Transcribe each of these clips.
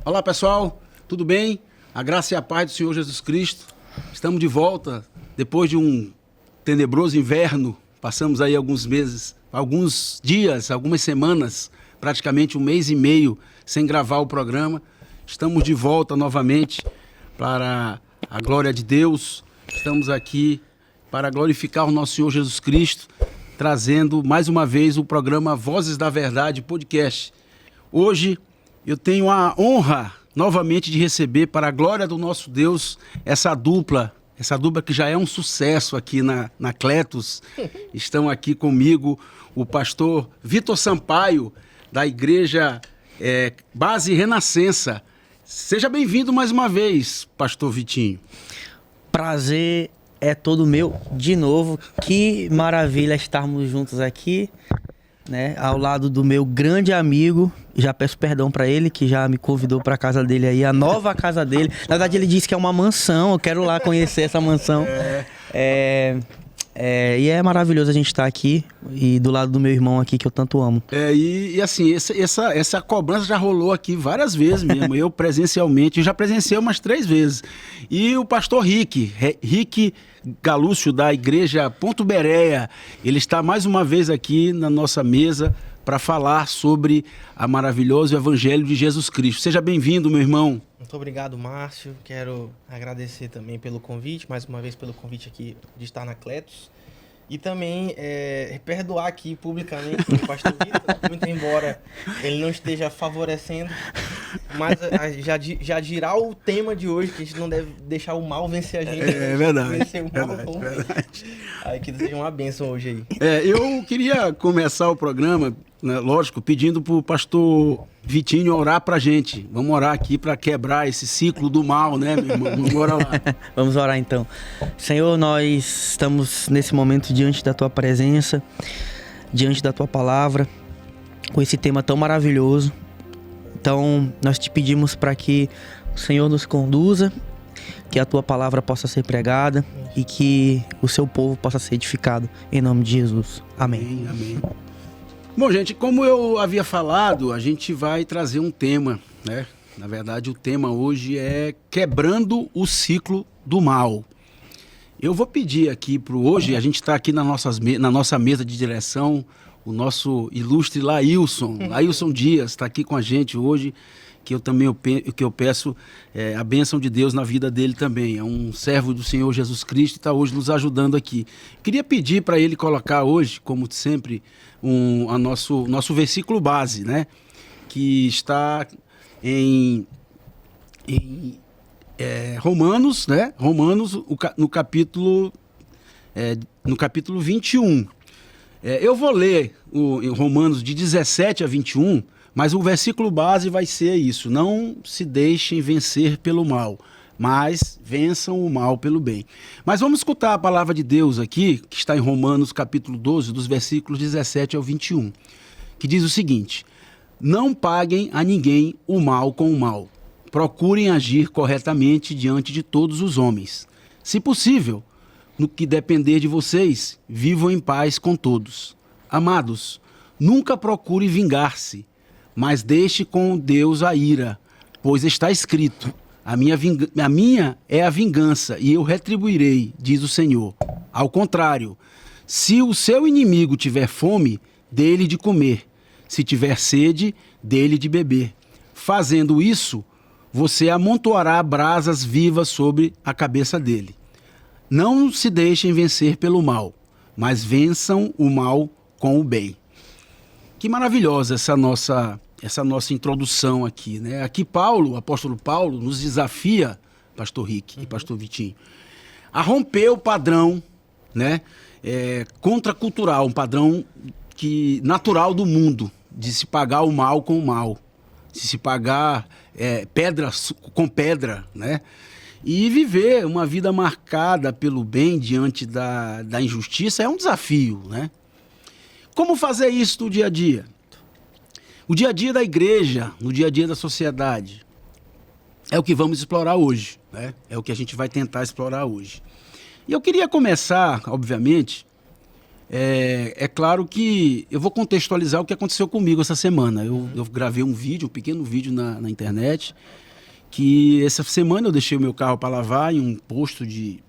Olá pessoal, tudo bem? A graça e a paz do Senhor Jesus Cristo. Estamos de volta depois de um tenebroso inverno. Passamos aí alguns meses, alguns dias, algumas semanas, praticamente um mês e meio sem gravar o programa. Estamos de volta novamente para a glória de Deus. Estamos aqui para glorificar o nosso Senhor Jesus Cristo, trazendo mais uma vez o programa Vozes da Verdade Podcast. Hoje eu tenho a honra novamente de receber, para a glória do nosso Deus, essa dupla que já é um sucesso aqui na Cletos. Estão aqui comigo o pastor Vitor Sampaio, da Igreja Base Renascença. Seja bem-vindo mais uma vez, pastor Vitinho. Prazer é todo meu, de novo. Que maravilha estarmos juntos aqui, né? Ao lado do meu grande amigo. Já peço perdão para ele, que já me convidou para a casa dele aí, a nova casa dele. Na verdade, ele disse que é uma mansão. Eu quero lá conhecer essa mansão. E é maravilhoso a gente estar aqui e do lado do meu irmão aqui, que eu tanto amo. E assim, essa cobrança já rolou aqui várias vezes mesmo. Eu presencialmente, já presenciei umas 3 vezes. E o pastor Rick Galúcio, da Igreja Ponto Bereia, ele está mais uma vez aqui na nossa mesa para falar sobre a maravilhoso Evangelho de Jesus Cristo. Seja bem-vindo, meu irmão. Muito obrigado, Márcio. Quero agradecer também pelo convite, mais uma vez pelo convite aqui de estar na Cletos. E também perdoar aqui publicamente o pastor Vitor, muito embora ele não esteja favorecendo, mas já dirá o tema de hoje, que a gente não deve deixar o mal vencer a gente. É verdade. Vencer o mal verdade. Aí que seja uma bênção hoje aí. Eu queria começar o programa, né, lógico, pedindo para o pastor Vitinho orar para a gente. Vamos orar aqui para quebrar esse ciclo do mal, né, meu irmão? Vamos orar lá. Vamos orar então. Senhor, nós estamos nesse momento diante da Tua presença, diante da Tua palavra, com esse tema tão maravilhoso. Então, nós te pedimos para que o Senhor nos conduza, que a Tua palavra possa ser pregada e que o Seu povo possa ser edificado. Em nome de Jesus. Amém. Amém. Bom, gente, como eu havia falado, a gente vai trazer um tema, né? Na verdade, o tema hoje é quebrando o ciclo do mal. Eu vou pedir aqui para hoje, a gente está aqui na nossa mesa de direção, o nosso ilustre Laílson Dias está aqui com a gente hoje, que eu peço a bênção de Deus na vida dele também. É um servo do Senhor Jesus Cristo e está hoje nos ajudando aqui. Queria pedir para ele colocar hoje, como sempre, nosso versículo base, né? Que está em Romanos, né? Romanos, no capítulo 21. Eu vou ler em Romanos de 17 a 21, mas o versículo base vai ser isso: não se deixem vencer pelo mal, mas vençam o mal pelo bem. Mas vamos escutar a palavra de Deus aqui, que está em Romanos capítulo 12, dos versículos 17 ao 21, que diz o seguinte: não paguem a ninguém o mal com o mal. Procurem agir corretamente diante de todos os homens. Se possível, no que depender de vocês, vivam em paz com todos. Amados, nunca procure vingar-se, mas deixe com Deus a ira, pois está escrito: a minha é a vingança, e eu retribuirei, diz o Senhor. Ao contrário, se o seu inimigo tiver fome, dê-lhe de comer. Se tiver sede, dê-lhe de beber. Fazendo isso, você amontoará brasas vivas sobre a cabeça dele. Não se deixem vencer pelo mal, mas vençam o mal com o bem. Que maravilhosa essa nossa introdução aqui, né? Aqui o apóstolo Paulo, nos desafia, pastor Rick e pastor Vitinho, a romper o padrão, né? Contracultural, um padrão natural do mundo, de se pagar o mal com o mal, de se pagar pedra com pedra, né? E viver uma vida marcada pelo bem diante da injustiça é um desafio, né? Como fazer isso no dia a dia? O dia a dia da igreja, no dia a dia da sociedade, é o que vamos explorar hoje, né? É o que a gente vai tentar explorar hoje. E eu queria começar, obviamente, É claro que eu vou contextualizar o que aconteceu comigo essa semana. Eu gravei um vídeo, um pequeno vídeo na internet, que essa semana eu deixei o meu carro para lavar em um posto de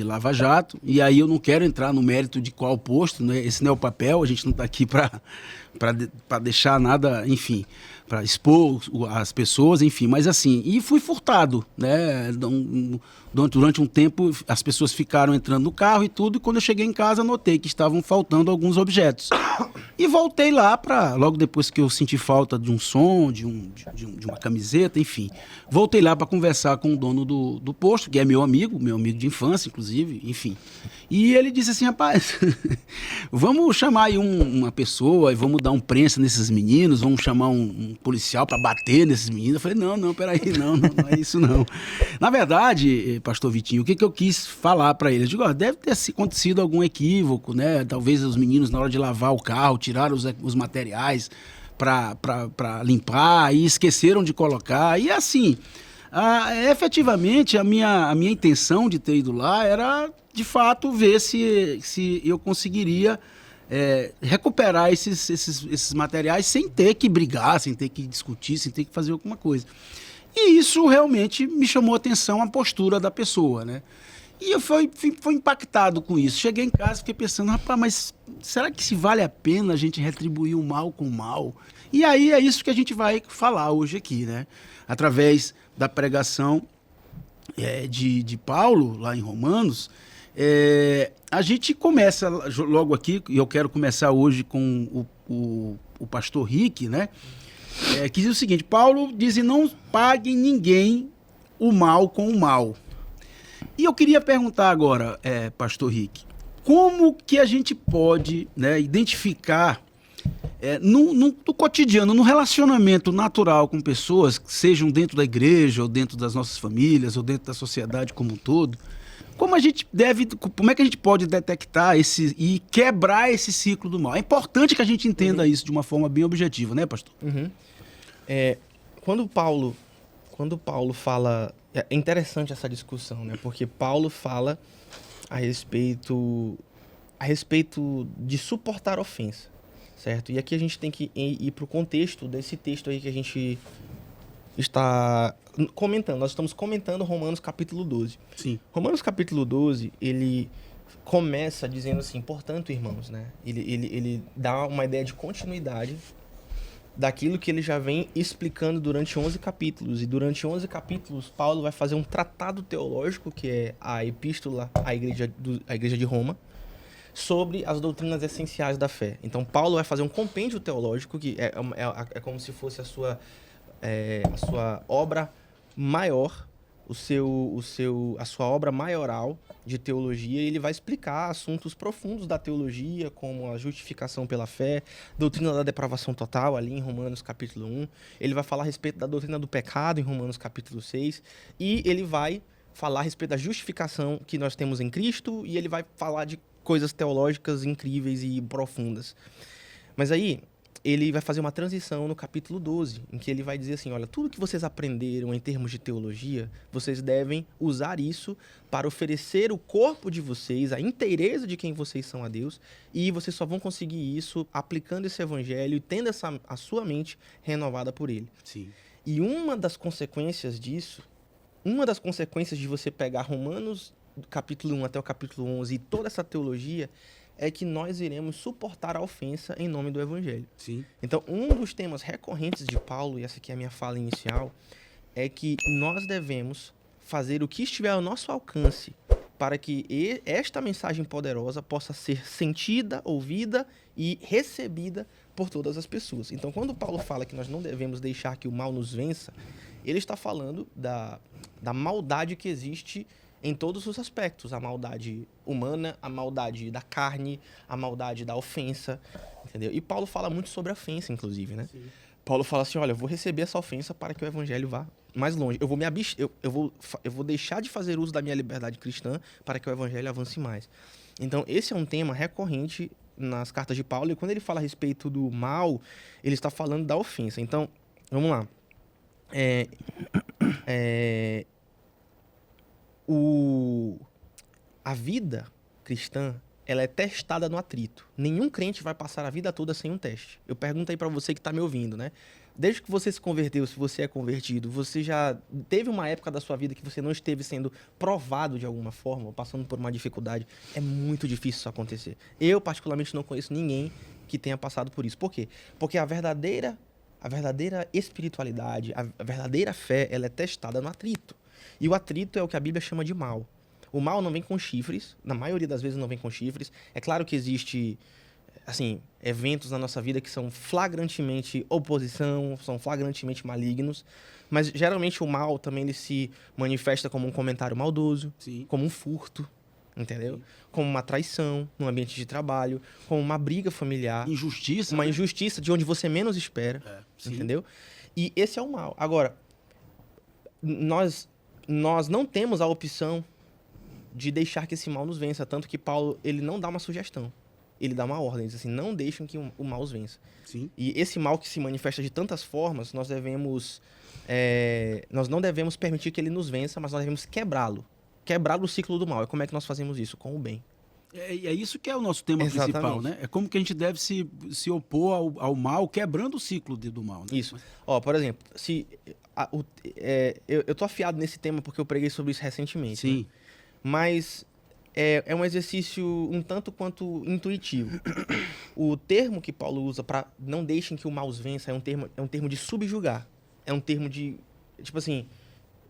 lava-jato, e aí eu não quero entrar no mérito de qual posto, né? Esse não é o papel, a gente não está aqui para deixar nada, enfim, para expor as pessoas, enfim, mas assim, e fui furtado, né? Durante um tempo as pessoas ficaram entrando no carro e tudo, e quando eu cheguei em casa notei que estavam faltando alguns objetos. E voltei lá logo depois que eu senti falta de um som, de uma camiseta, enfim. Voltei lá para conversar com o dono do posto, que é meu amigo de infância, inclusive, enfim. E ele disse assim, rapaz, vamos chamar aí uma pessoa e vamos dar um prensa nesses meninos, vamos chamar um policial para bater nesses meninos. Eu falei, não, peraí, não é isso não. Na verdade, pastor Vitinho, o que eu quis falar para ele? Eu digo, deve ter acontecido algum equívoco, né? Talvez os meninos na hora de lavar o carro tiraram os materiais para limpar e esqueceram de colocar. E assim, efetivamente a minha intenção de ter ido lá era de fato ver se eu conseguiria recuperar esses materiais sem ter que brigar, sem ter que discutir, sem ter que fazer alguma coisa. E isso realmente me chamou a atenção, a postura da pessoa, né? E eu fui impactado com isso. Cheguei em casa e fiquei pensando, rapaz, mas será que se vale a pena a gente retribuir o mal com o mal? E aí é isso que a gente vai falar hoje aqui, né? Através da pregação de Paulo, lá em Romanos, a gente começa logo aqui, e eu quero começar hoje com o pastor Rick, né? Que diz o seguinte, Paulo diz, não paguem ninguém o mal com o mal. E eu queria perguntar agora, pastor Rick, como que a gente pode, né, identificar no cotidiano, no relacionamento natural com pessoas, sejam dentro da igreja, ou dentro das nossas famílias, ou dentro da sociedade como um todo, como é que a gente pode detectar e quebrar esse ciclo do mal? É importante que a gente entenda isso de uma forma bem objetiva, né, pastor? Quando Paulo fala... É interessante essa discussão, né? Porque Paulo fala a respeito de suportar ofensa, certo? E aqui a gente tem que ir para o contexto desse texto aí que a gente está comentando. Nós estamos comentando Romanos capítulo 12. Sim. Romanos capítulo 12, ele começa dizendo assim, portanto, irmãos, né? Ele dá uma ideia de continuidade daquilo que ele já vem explicando durante 11 capítulos. E durante 11 capítulos, Paulo vai fazer um tratado teológico, que é a epístola à igreja de Roma, sobre as doutrinas essenciais da fé. Então, Paulo vai fazer um compêndio teológico, que é como se fosse a sua obra maior, a sua obra maioral de teologia, e ele vai explicar assuntos profundos da teologia, como a justificação pela fé, doutrina da depravação total, ali em Romanos capítulo 1. Ele vai falar a respeito da doutrina do pecado, em Romanos capítulo 6. E ele vai falar a respeito da justificação que nós temos em Cristo, e ele vai falar de coisas teológicas incríveis e profundas. Mas aí, ele vai fazer uma transição no capítulo 12, em que ele vai dizer assim, olha, tudo que vocês aprenderam em termos de teologia, vocês devem usar isso para oferecer o corpo de vocês, a inteireza de quem vocês são a Deus, e vocês só vão conseguir isso aplicando esse evangelho e tendo a sua mente renovada por ele. Sim. E uma das consequências disso, uma das consequências de você pegar Romanos do capítulo 1 até o capítulo 11 e toda essa teologia, é que nós iremos suportar a ofensa em nome do evangelho. Sim. Então, um dos temas recorrentes de Paulo, e essa aqui é a minha fala inicial, é que nós devemos fazer o que estiver ao nosso alcance para que esta mensagem poderosa possa ser sentida, ouvida e recebida por todas as pessoas. Então, quando Paulo fala que nós não devemos deixar que o mal nos vença, ele está falando da maldade que existe em todos os aspectos, a maldade humana, a maldade da carne, a maldade da ofensa, entendeu? E Paulo fala muito sobre a ofensa, inclusive, né? Sim. Paulo fala assim, olha, eu vou receber essa ofensa para que o evangelho vá mais longe. Eu vou deixar de fazer uso da minha liberdade cristã para que o evangelho avance mais. Então, esse é um tema recorrente nas cartas de Paulo, e quando ele fala a respeito do mal, ele está falando da ofensa. Então, vamos lá. A vida cristã, ela é testada no atrito. Nenhum crente vai passar a vida toda sem um teste. Eu pergunto aí para você que está me ouvindo, né? Desde que você se converteu, se você é convertido, você já teve uma época da sua vida que você não esteve sendo provado de alguma forma, ou passando por uma dificuldade. É muito difícil isso acontecer. Eu, particularmente, não conheço ninguém que tenha passado por isso. Por quê? Porque a verdadeira espiritualidade, a verdadeira fé, ela é testada no atrito. E o atrito é o que a Bíblia chama de mal. O mal não vem com chifres, na maioria das vezes não vem com chifres. É claro que existe, assim, eventos na nossa vida que são flagrantemente oposição, são flagrantemente malignos, mas geralmente o mal também ele se manifesta como um comentário maldoso, Sim. como um furto, entendeu? Sim. Como uma traição no ambiente de trabalho, como uma briga familiar, Injustiça. uma né? injustiça de onde você menos espera, Sim. entendeu? E esse é o mal. Agora, nós não temos a opção de deixar que esse mal nos vença, tanto que Paulo, ele não dá uma sugestão, ele dá uma ordem, ele diz assim, não deixem que o mal os vença. Sim. E esse mal que se manifesta de tantas formas, nós não devemos permitir que ele nos vença, mas nós devemos quebrar o ciclo do mal. E como é que nós fazemos isso? Com o bem. É isso que é o nosso tema Exatamente. principal, né? É como que a gente deve se opor ao mal, quebrando o ciclo do mal. Né? Isso. Ó, por exemplo, eu tô afiado nesse tema porque eu preguei sobre isso recentemente. Sim. Né? Mas é um exercício um tanto quanto intuitivo. O termo que Paulo usa para não deixem que o mal os vença é um termo de subjugar. É um termo de, tipo assim,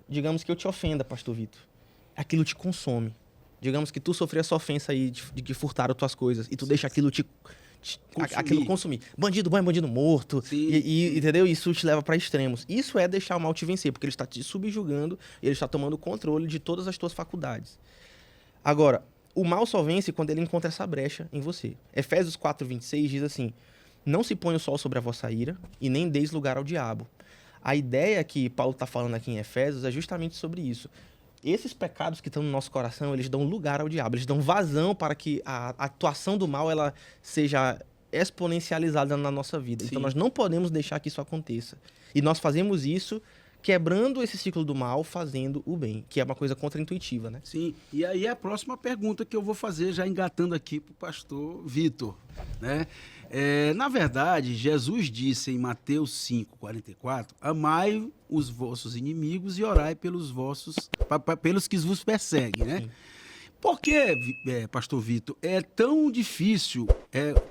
digamos que eu te ofenda, pastor Vitor. Aquilo te consome. Digamos que tu sofreu essa ofensa aí de que furtaram tuas coisas e tu deixa aquilo aquilo consumir. Bandido bom é bandido morto. Entendeu? Isso te leva para extremos. Isso é deixar o mal te vencer, porque ele está te subjugando e ele está tomando controle de todas as tuas faculdades. Agora, o mal só vence quando ele encontra essa brecha em você. Efésios 4:26 diz assim: não se põe o sol sobre a vossa ira e nem deis lugar ao diabo. A ideia que Paulo está falando aqui em Efésios é justamente sobre isso. Esses pecados que estão no nosso coração, eles dão lugar ao diabo, eles dão vazão para que a atuação do mal ela seja exponencializada na nossa vida. Sim. Então nós não podemos deixar que isso aconteça. E nós fazemos isso quebrando esse ciclo do mal, fazendo o bem, que é uma coisa contraintuitiva, né? Sim, e aí é a próxima pergunta que eu vou fazer, já engatando aqui para o pastor Vitor, né? Na verdade, Jesus disse em Mateus 5:44, amai os vossos inimigos e orai pelos que vos perseguem, né? Sim. Por que, pastor Vitor, é tão difícil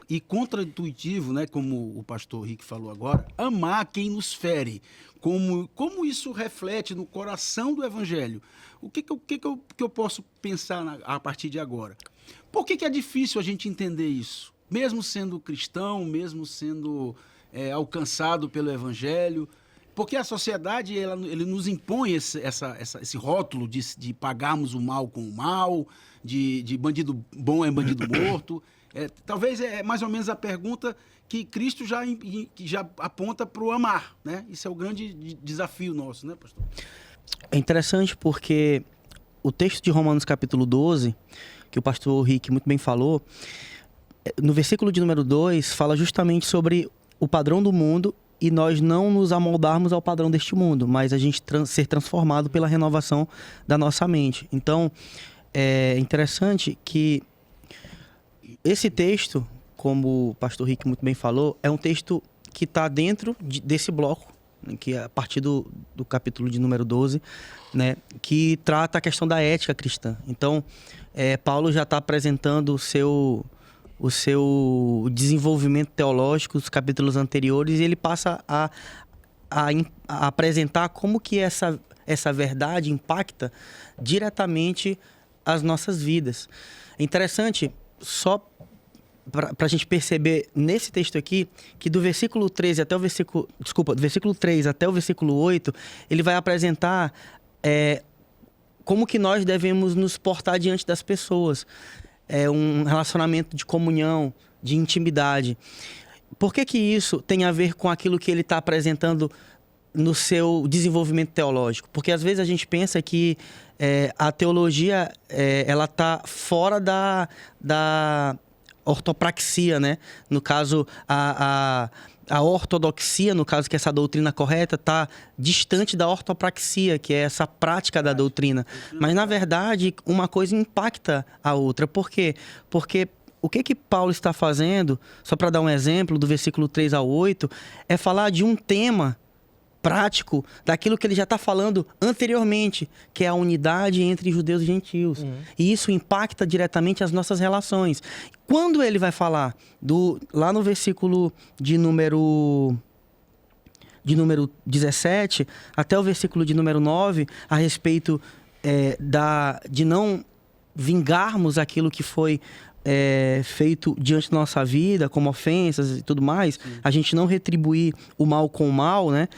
e contraintuitivo, né, como o pastor Rick falou agora, amar quem nos fere? Como isso reflete no coração do evangelho? O que eu posso pensar a partir de agora? Por que é difícil a gente entender isso? Mesmo sendo cristão, mesmo sendo alcançado pelo evangelho, porque a sociedade ele nos impõe esse rótulo de pagarmos o mal com o mal, de bandido bom é bandido morto. Talvez é mais ou menos a pergunta que Cristo já aponta para o amar, né? Isso é o grande desafio nosso, né, pastor? É interessante porque o texto de Romanos capítulo 12, que o pastor Rick muito bem falou, no versículo de número 2, fala justamente sobre o padrão do mundo e nós não nos amoldarmos ao padrão deste mundo, mas a gente ser transformado pela renovação da nossa mente. Então, é interessante que esse texto, como o pastor Rick muito bem falou, é um texto que está dentro desse bloco, que é a partir do capítulo de número 12, né, que trata a questão da ética cristã. Então, Paulo já está apresentando o seu desenvolvimento teológico, os capítulos anteriores, e ele passa a apresentar como que essa verdade impacta diretamente as nossas vidas. É interessante, só para a gente perceber nesse texto aqui, que do versículo 3 até o versículo 8, ele vai apresentar como que nós devemos nos portar diante das pessoas. É um relacionamento de comunhão, de intimidade. Por que isso tem a ver com aquilo que ele está apresentando no seu desenvolvimento teológico? Porque às vezes a gente pensa que a teologia ela está fora da ortopraxia, né? No caso, a ortodoxia, no caso que essa doutrina correta, está distante da ortopraxia, que é essa prática da doutrina. Mas, na verdade, uma coisa impacta a outra. Por quê? Porque o que Paulo está fazendo, só para dar um exemplo, do versículo 3 ao 8, é falar de um tema prático daquilo que ele já está falando anteriormente, que é a unidade entre judeus e gentios. E isso impacta diretamente as nossas relações. Quando ele vai falar, lá no versículo de número 17 até o versículo de número 9, a respeito de não vingarmos aquilo que foi feito diante da nossa vida, como ofensas e tudo mais, a gente não retribuir o mal com o mal, né?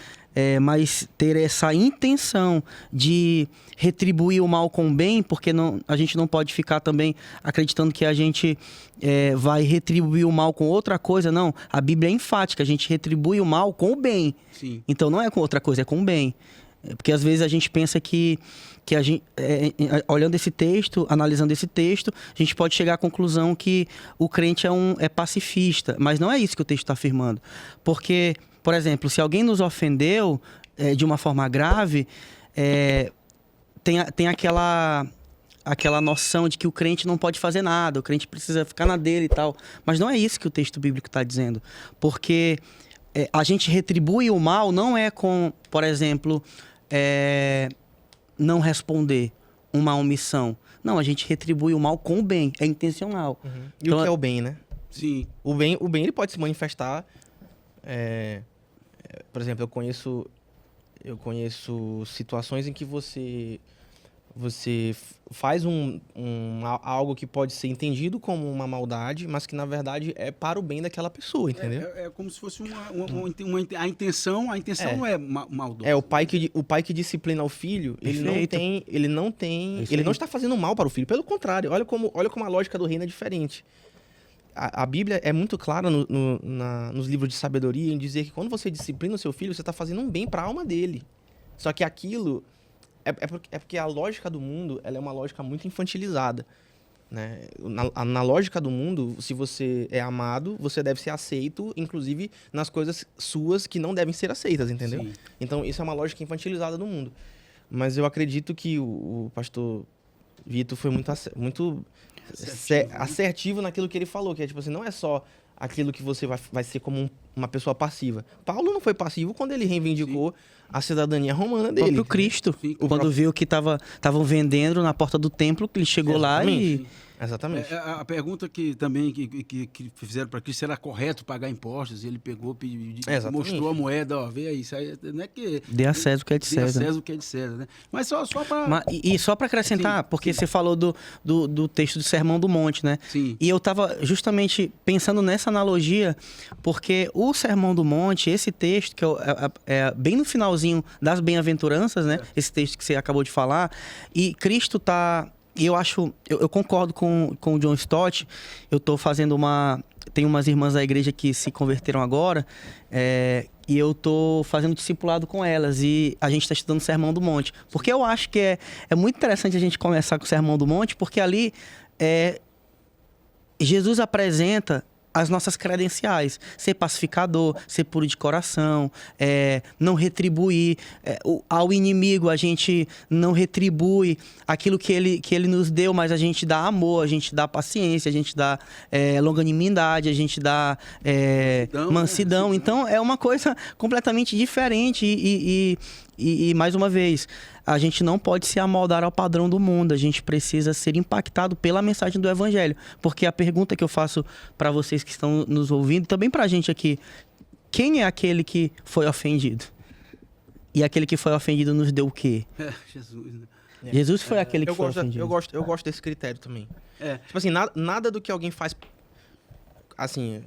Mas ter essa intenção de retribuir o mal com o bem, porque a gente não pode ficar também acreditando que a gente vai retribuir o mal com outra coisa. Não, a Bíblia é enfática, a gente retribui o mal com o bem. Sim. Então não é com outra coisa, é com o bem. Porque às vezes a gente pensa que a gente, olhando esse texto, analisando esse texto, a gente pode chegar à conclusão que o crente é pacifista. Mas não é isso que o texto está afirmando. Porque, por exemplo, se alguém nos ofendeu de uma forma grave, tem aquela noção de que o crente não pode fazer nada, o crente precisa ficar na dele e tal. Mas não é isso que o texto bíblico está dizendo. Porque a gente retribui o mal não é com, por exemplo, não responder uma omissão. Não, a gente retribui o mal com o bem, é intencional. E então, o que é o bem, né? Sim. O bem ele pode se manifestar. Por exemplo, eu conheço situações em que você faz algo que pode ser entendido como uma maldade, mas que na verdade é para o bem daquela pessoa, entendeu? É como se fosse a intenção não é maldosa. O pai que disciplina o filho, ele não está fazendo mal para o filho, pelo contrário, olha como a lógica do reino é diferente. A Bíblia é muito clara nos livros de sabedoria em dizer que quando você disciplina o seu filho, você está fazendo um bem para a alma dele. Só que aquilo é porque a lógica do mundo ela é uma lógica muito infantilizada, né? Na lógica do mundo, se você é amado, você deve ser aceito, inclusive nas coisas suas que não devem ser aceitas, entendeu? Sim. Então, isso é uma lógica infantilizada do mundo. Mas eu acredito que o pastor Vitor foi muito assertivo naquilo que ele falou, que é tipo assim, não é só aquilo que você vai ser como uma pessoa passiva. Paulo não foi passivo quando ele reivindicou a cidadania romana dele. O próprio Cristo, quando viu que estavam vendendo na porta do templo, ele chegou lá e... Exatamente. A pergunta que também que fizeram para Cristo, era correto pagar impostos? E ele pegou, mostrou a moeda, ó, vê aí, isso aí não é que... Dê a César o que é de César. Dê a César o que é de César, né? Mas só para... E só para acrescentar, porque você falou do texto do Sermão do Monte, né? Sim. E eu estava justamente pensando nessa analogia, porque o Sermão do Monte, esse texto, que é bem no finalzinho das bem-aventuranças, né? Esse texto que você acabou de falar, e Cristo está... E eu concordo com o John Stott. Eu estou fazendo tem umas irmãs da igreja que se converteram agora, e eu estou fazendo discipulado com elas, e a gente está estudando o Sermão do Monte. Porque eu acho que é muito interessante a gente começar com o Sermão do Monte, porque ali Jesus apresenta as nossas credenciais, ser pacificador, ser puro de coração, não retribuir ao inimigo, a gente não retribui aquilo que ele nos deu, mas a gente dá amor, a gente dá paciência, a gente dá longanimidade, a gente dá mansidão. Então é uma coisa completamente diferente e mais uma vez, a gente não pode se amoldar ao padrão do mundo, a gente precisa ser impactado pela mensagem do Evangelho. Porque a pergunta que eu faço para vocês que estão nos ouvindo, também para a gente aqui, quem é aquele que foi ofendido? E aquele que foi ofendido nos deu o quê? Jesus, né? Jesus foi aquele que foi ofendido. Eu gosto desse critério também. Tipo assim, nada do que alguém faz, assim...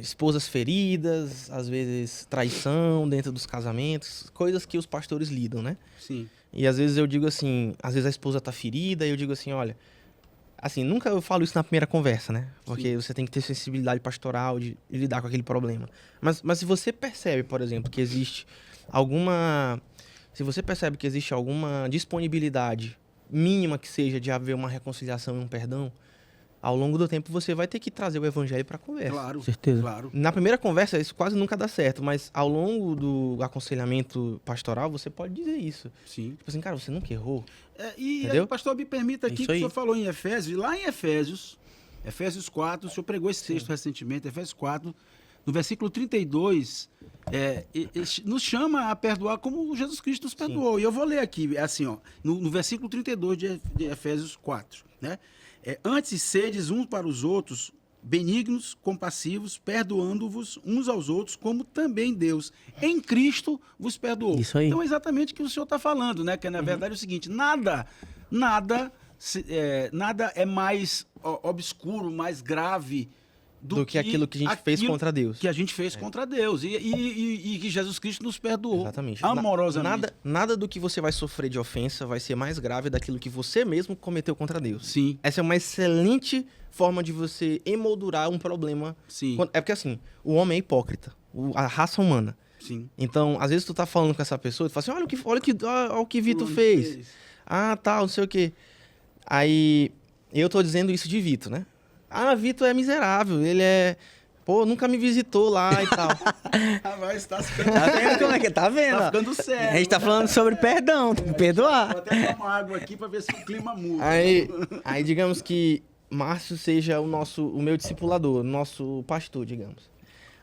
esposas feridas, às vezes traição dentro dos casamentos, coisas que os pastores lidam, né? Sim. E às vezes eu digo assim, às vezes a esposa tá ferida, e eu digo assim, olha, assim, nunca eu falo isso na primeira conversa, né? Porque você tem que ter sensibilidade pastoral de lidar com aquele problema. Mas se você percebe, por exemplo, que existe alguma disponibilidade mínima que seja de haver uma reconciliação e um perdão, ao longo do tempo você vai ter que trazer o evangelho para a conversa. Claro, certeza. Claro. Na primeira conversa isso quase nunca dá certo, mas ao longo do aconselhamento pastoral você pode dizer isso. Sim. Tipo assim, cara, você nunca errou. E entendeu? aí, pastor, me permita aqui Isso que o aí. senhor falou em Efésios, e lá em Efésios, Efésios 4, o senhor pregou esse texto recentemente, Efésios 4, no versículo 32, nos chama a perdoar como Jesus Cristo nos perdoou. E eu vou ler aqui, assim, ó, no versículo 32 de Efésios 4, né? Antes sedes uns para os outros benignos, compassivos, perdoando-vos uns aos outros, como também Deus em Cristo vos perdoou. Isso aí. Então é exatamente o que o senhor está falando, né? Que na verdade é o seguinte, nada é mais obscuro, mais grave do que aquilo que a gente fez contra Deus. Que a gente fez contra Deus. E que Jesus Cristo nos perdoou. Exatamente. Amorosamente. Nada do que você vai sofrer de ofensa vai ser mais grave daquilo que você mesmo cometeu contra Deus. Sim. Essa é uma excelente forma de você emoldurar um problema. Sim. É porque assim, o homem é hipócrita. A raça humana. Sim. Então, às vezes tu tá falando com essa pessoa e tu fala assim, olha o que Vitor fez. Ah, tá, não sei o quê. Aí, eu tô dizendo isso de Vitor, né? Ah, Vitor é miserável, ele é... Pô, nunca me visitou lá e tal. Mas tá Tá vendo como é que tá vendo? Tá ficando sério. A gente tá falando sobre perdão, tem que perdoar. Vou até tomar água aqui pra ver se o clima muda. Aí digamos que Márcio seja o meu discipulador, nosso pastor, digamos.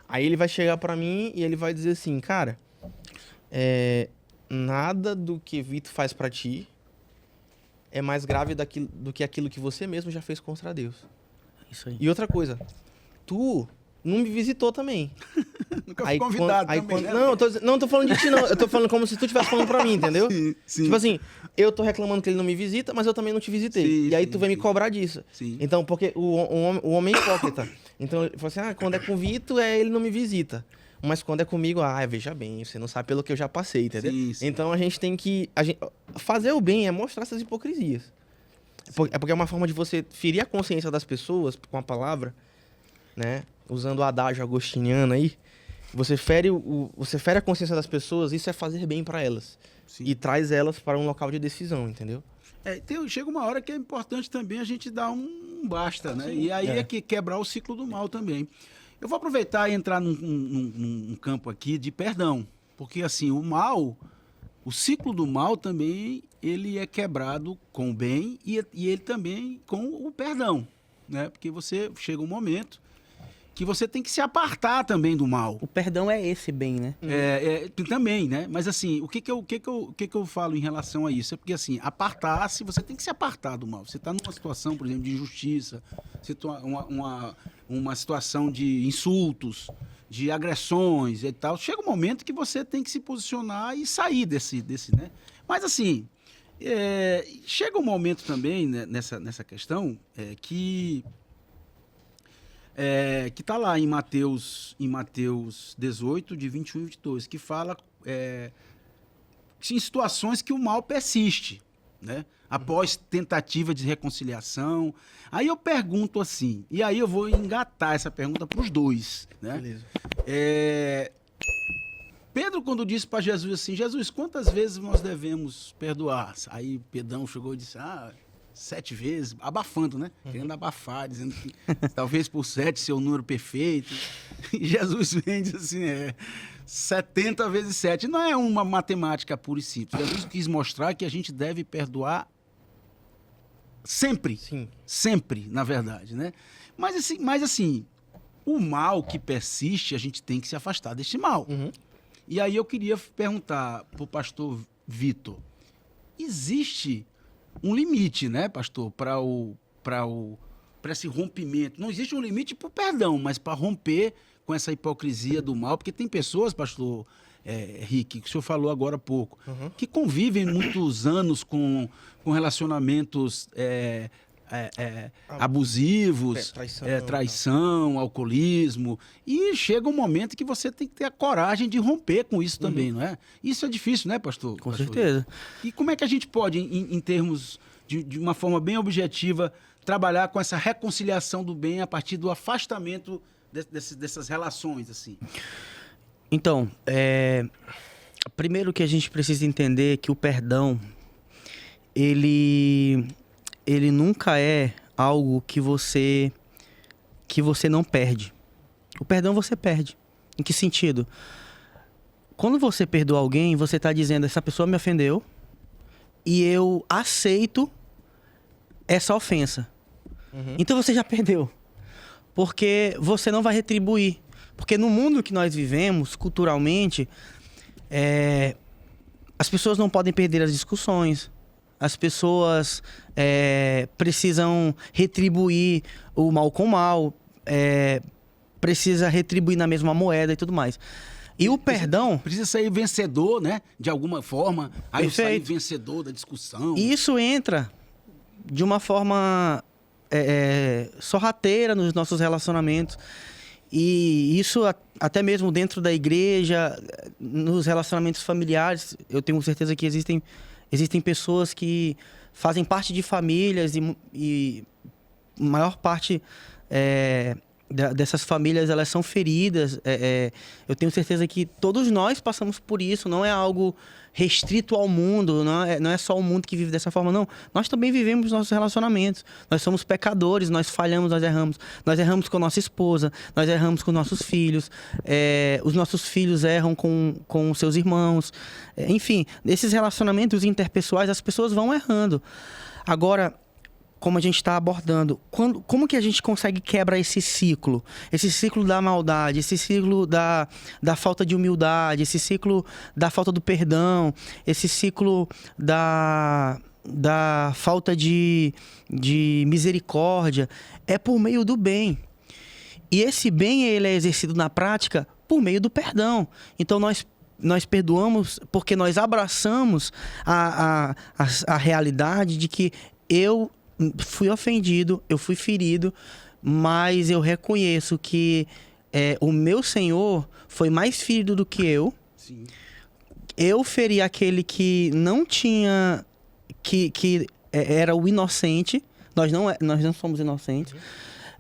Aí ele vai chegar pra mim e ele vai dizer assim, cara, nada do que Vitor faz pra ti é mais grave do que aquilo que você mesmo já fez contra Deus. Isso aí. E outra coisa, tu não me visitou também. Nunca fui convidado também, né? Não, tô falando de ti, não. Eu tô falando como se tu estivesse falando pra mim, entendeu? Sim. Tipo assim, eu tô reclamando que ele não me visita, mas eu também não te visitei. Sim, e aí sim, tu vem me cobrar disso. Sim. Então, porque o homem é hipócrita. Então, ele fala assim, quando é com o Vitor, ele não me visita. Mas quando é comigo, veja bem, você não sabe pelo que eu já passei, entendeu? Sim. Então, a gente tem que... fazer o bem é mostrar essas hipocrisias. É porque é uma forma de você ferir a consciência das pessoas com a palavra, né? Usando o adágio agostiniano aí, você fere a consciência das pessoas, isso é fazer bem para elas. Sim. E traz elas para um local de decisão, entendeu? Chega uma hora que é importante também a gente dar um basta, né? Sim. E aí é que quebrar o ciclo do mal também. Eu vou aproveitar e entrar num campo aqui de perdão, porque assim, o ciclo do mal também, ele é quebrado com o bem e ele também com o perdão, né? Porque você chega um momento que você tem que se apartar também do mal. O perdão é esse bem, né? Também, né? Mas assim, o que eu falo em relação a isso? É porque assim, apartar-se, você tem que se apartar do mal. Você está numa situação, por exemplo, de injustiça, uma situação de insultos, de agressões e tal. Chega um momento que você tem que se posicionar e sair desse né? Mas assim, chega um momento também, né, nessa questão que está lá em Mateus 18, de 21 e 22, que fala em situações que o mal persiste, né? Após tentativa de reconciliação. Aí eu pergunto assim, e aí eu vou engatar essa pergunta para os dois, né? Beleza. Pedro, quando disse para Jesus assim, Jesus, quantas vezes nós devemos perdoar? Aí Pedrão chegou e disse, 7 vezes, abafando, né? Querendo abafar, dizendo que talvez por 7 ser o número perfeito. E Jesus vem e diz assim, 70 vezes 7. Não é uma matemática pura e simples. Jesus quis mostrar que a gente deve perdoar sempre. Sim. Sempre, na verdade, né? Mas assim, o mal que persiste, a gente tem que se afastar deste mal. Uhum. E aí eu queria perguntar para o pastor Vitor, existe um limite, né, pastor, para esse rompimento? Não existe um limite para o perdão, mas para romper com essa hipocrisia do mal, porque tem pessoas, pastor Rick, que o senhor falou agora há pouco, que convivem muitos anos com relacionamentos abusivos, traição, alcoolismo, e chega um momento que você tem que ter a coragem de romper com isso também, não é? Isso é difícil, né, pastor? Com certeza. E como é que a gente pode, em termos de uma forma bem objetiva, trabalhar com essa reconciliação do bem a partir do afastamento dessas relações, assim? Então, primeiro que a gente precisa entender é que o perdão, ele nunca é algo que você não perde. O perdão você perde. Em que sentido? Quando você perdoa alguém, você está dizendo, essa pessoa me ofendeu e eu aceito essa ofensa. Então você já perdeu. Porque você não vai retribuir. Porque no mundo que nós vivemos, culturalmente, as pessoas não podem perder as discussões. As pessoas precisam retribuir o mal com o mal. Precisa retribuir na mesma moeda e tudo mais. E o perdão... Precisa sair vencedor, né? De alguma forma. Aí eu saí Perfeito. vencedor da discussão. E isso entra de uma forma sorrateira nos nossos relacionamentos. E isso até mesmo dentro da igreja, nos relacionamentos familiares. Eu tenho certeza que existem pessoas que fazem parte de famílias e maior parte dessas famílias, elas são feridas. Eu tenho certeza que todos nós passamos por isso. Não é algo restrito ao mundo, não é só o mundo que vive dessa forma, não. Nós também vivemos nossos relacionamentos. Nós somos pecadores, nós falhamos, nós erramos. Nós erramos com nossa esposa, nós erramos com nossos filhos. Os nossos filhos erram com seus irmãos. Enfim, nesses relacionamentos interpessoais, as pessoas vão errando. Agora, como a gente está abordando, como que a gente consegue quebrar esse ciclo? Esse ciclo da maldade, esse ciclo da falta de humildade, esse ciclo da falta do perdão, esse ciclo da falta de misericórdia, é por meio do bem. E esse bem, ele é exercido na prática por meio do perdão. Então, nós perdoamos porque nós abraçamos a realidade de que eu fui ofendido, eu fui ferido, mas eu reconheço que o meu Senhor foi mais ferido do que eu. Sim. Eu feri aquele que não tinha, que era o inocente. Nós não somos inocentes.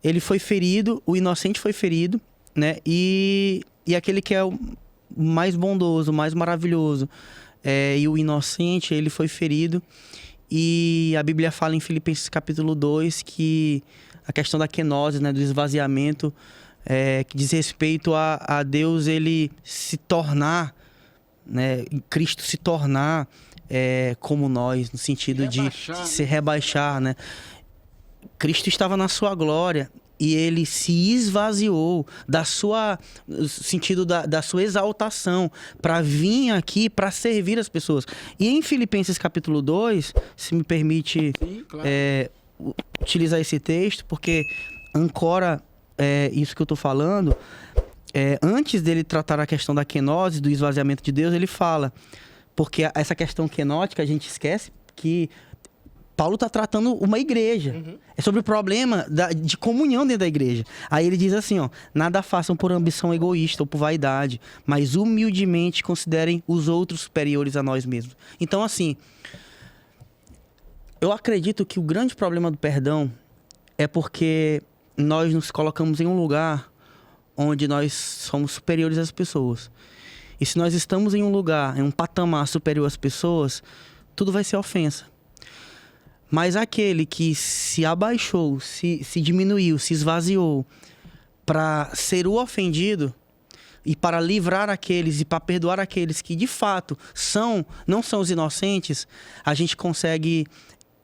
Ele foi ferido, o inocente foi ferido, né? E aquele que é o mais bondoso, o mais maravilhoso, e o inocente, ele foi ferido. E a Bíblia fala em Filipenses capítulo 2 que a questão da kenose, né, do esvaziamento, que diz respeito a Deus, ele se tornar, né, Cristo se tornar como nós, no sentido de se rebaixar, né? Cristo estava na sua glória e ele se esvaziou no sentido da sua exaltação, para vir aqui, para servir as pessoas. E em Filipenses capítulo 2, se me permite Sim, claro. utilizar esse texto, porque ancora isso que eu estou falando, antes dele tratar a questão da kenose, do esvaziamento de Deus, ele fala, porque essa questão kenótica, a gente esquece que Paulo está tratando uma igreja. É sobre o problema de comunhão dentro da igreja. Aí ele diz assim, nada façam por ambição egoísta ou por vaidade, mas humildemente considerem os outros superiores a nós mesmos. Então, assim, eu acredito que o grande problema do perdão é porque nós nos colocamos em um lugar onde nós somos superiores às pessoas. E se nós estamos em um lugar, em um patamar superior às pessoas, tudo vai ser ofensa. Mas aquele que se abaixou, se diminuiu, se esvaziou para ser o ofendido e para livrar aqueles e para perdoar aqueles que de fato não são os inocentes, a gente consegue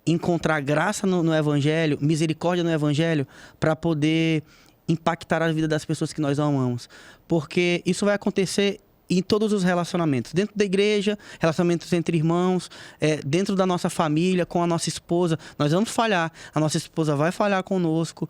encontrar graça no Evangelho, misericórdia no Evangelho, para poder impactar a vida das pessoas que nós amamos. Porque isso vai acontecer em todos os relacionamentos, dentro da igreja, relacionamentos entre irmãos, dentro da nossa família, com a nossa esposa. Nós vamos falhar, a nossa esposa vai falhar conosco,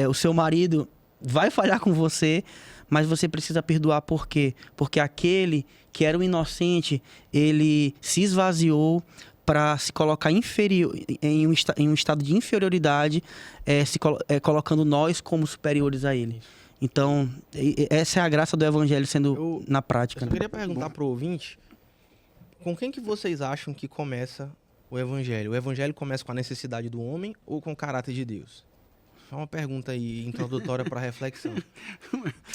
o seu marido vai falhar com você, mas você precisa perdoar. Por quê? Porque aquele que era o inocente, ele se esvaziou para se colocar em um estado de inferioridade, colocando nós como superiores a ele. Então, essa é a graça do Evangelho sendo na prática. Eu queria perguntar para o ouvinte, com quem que vocês acham que começa o Evangelho? O Evangelho começa com a necessidade do homem ou com o caráter de Deus? É uma pergunta aí introdutória para reflexão.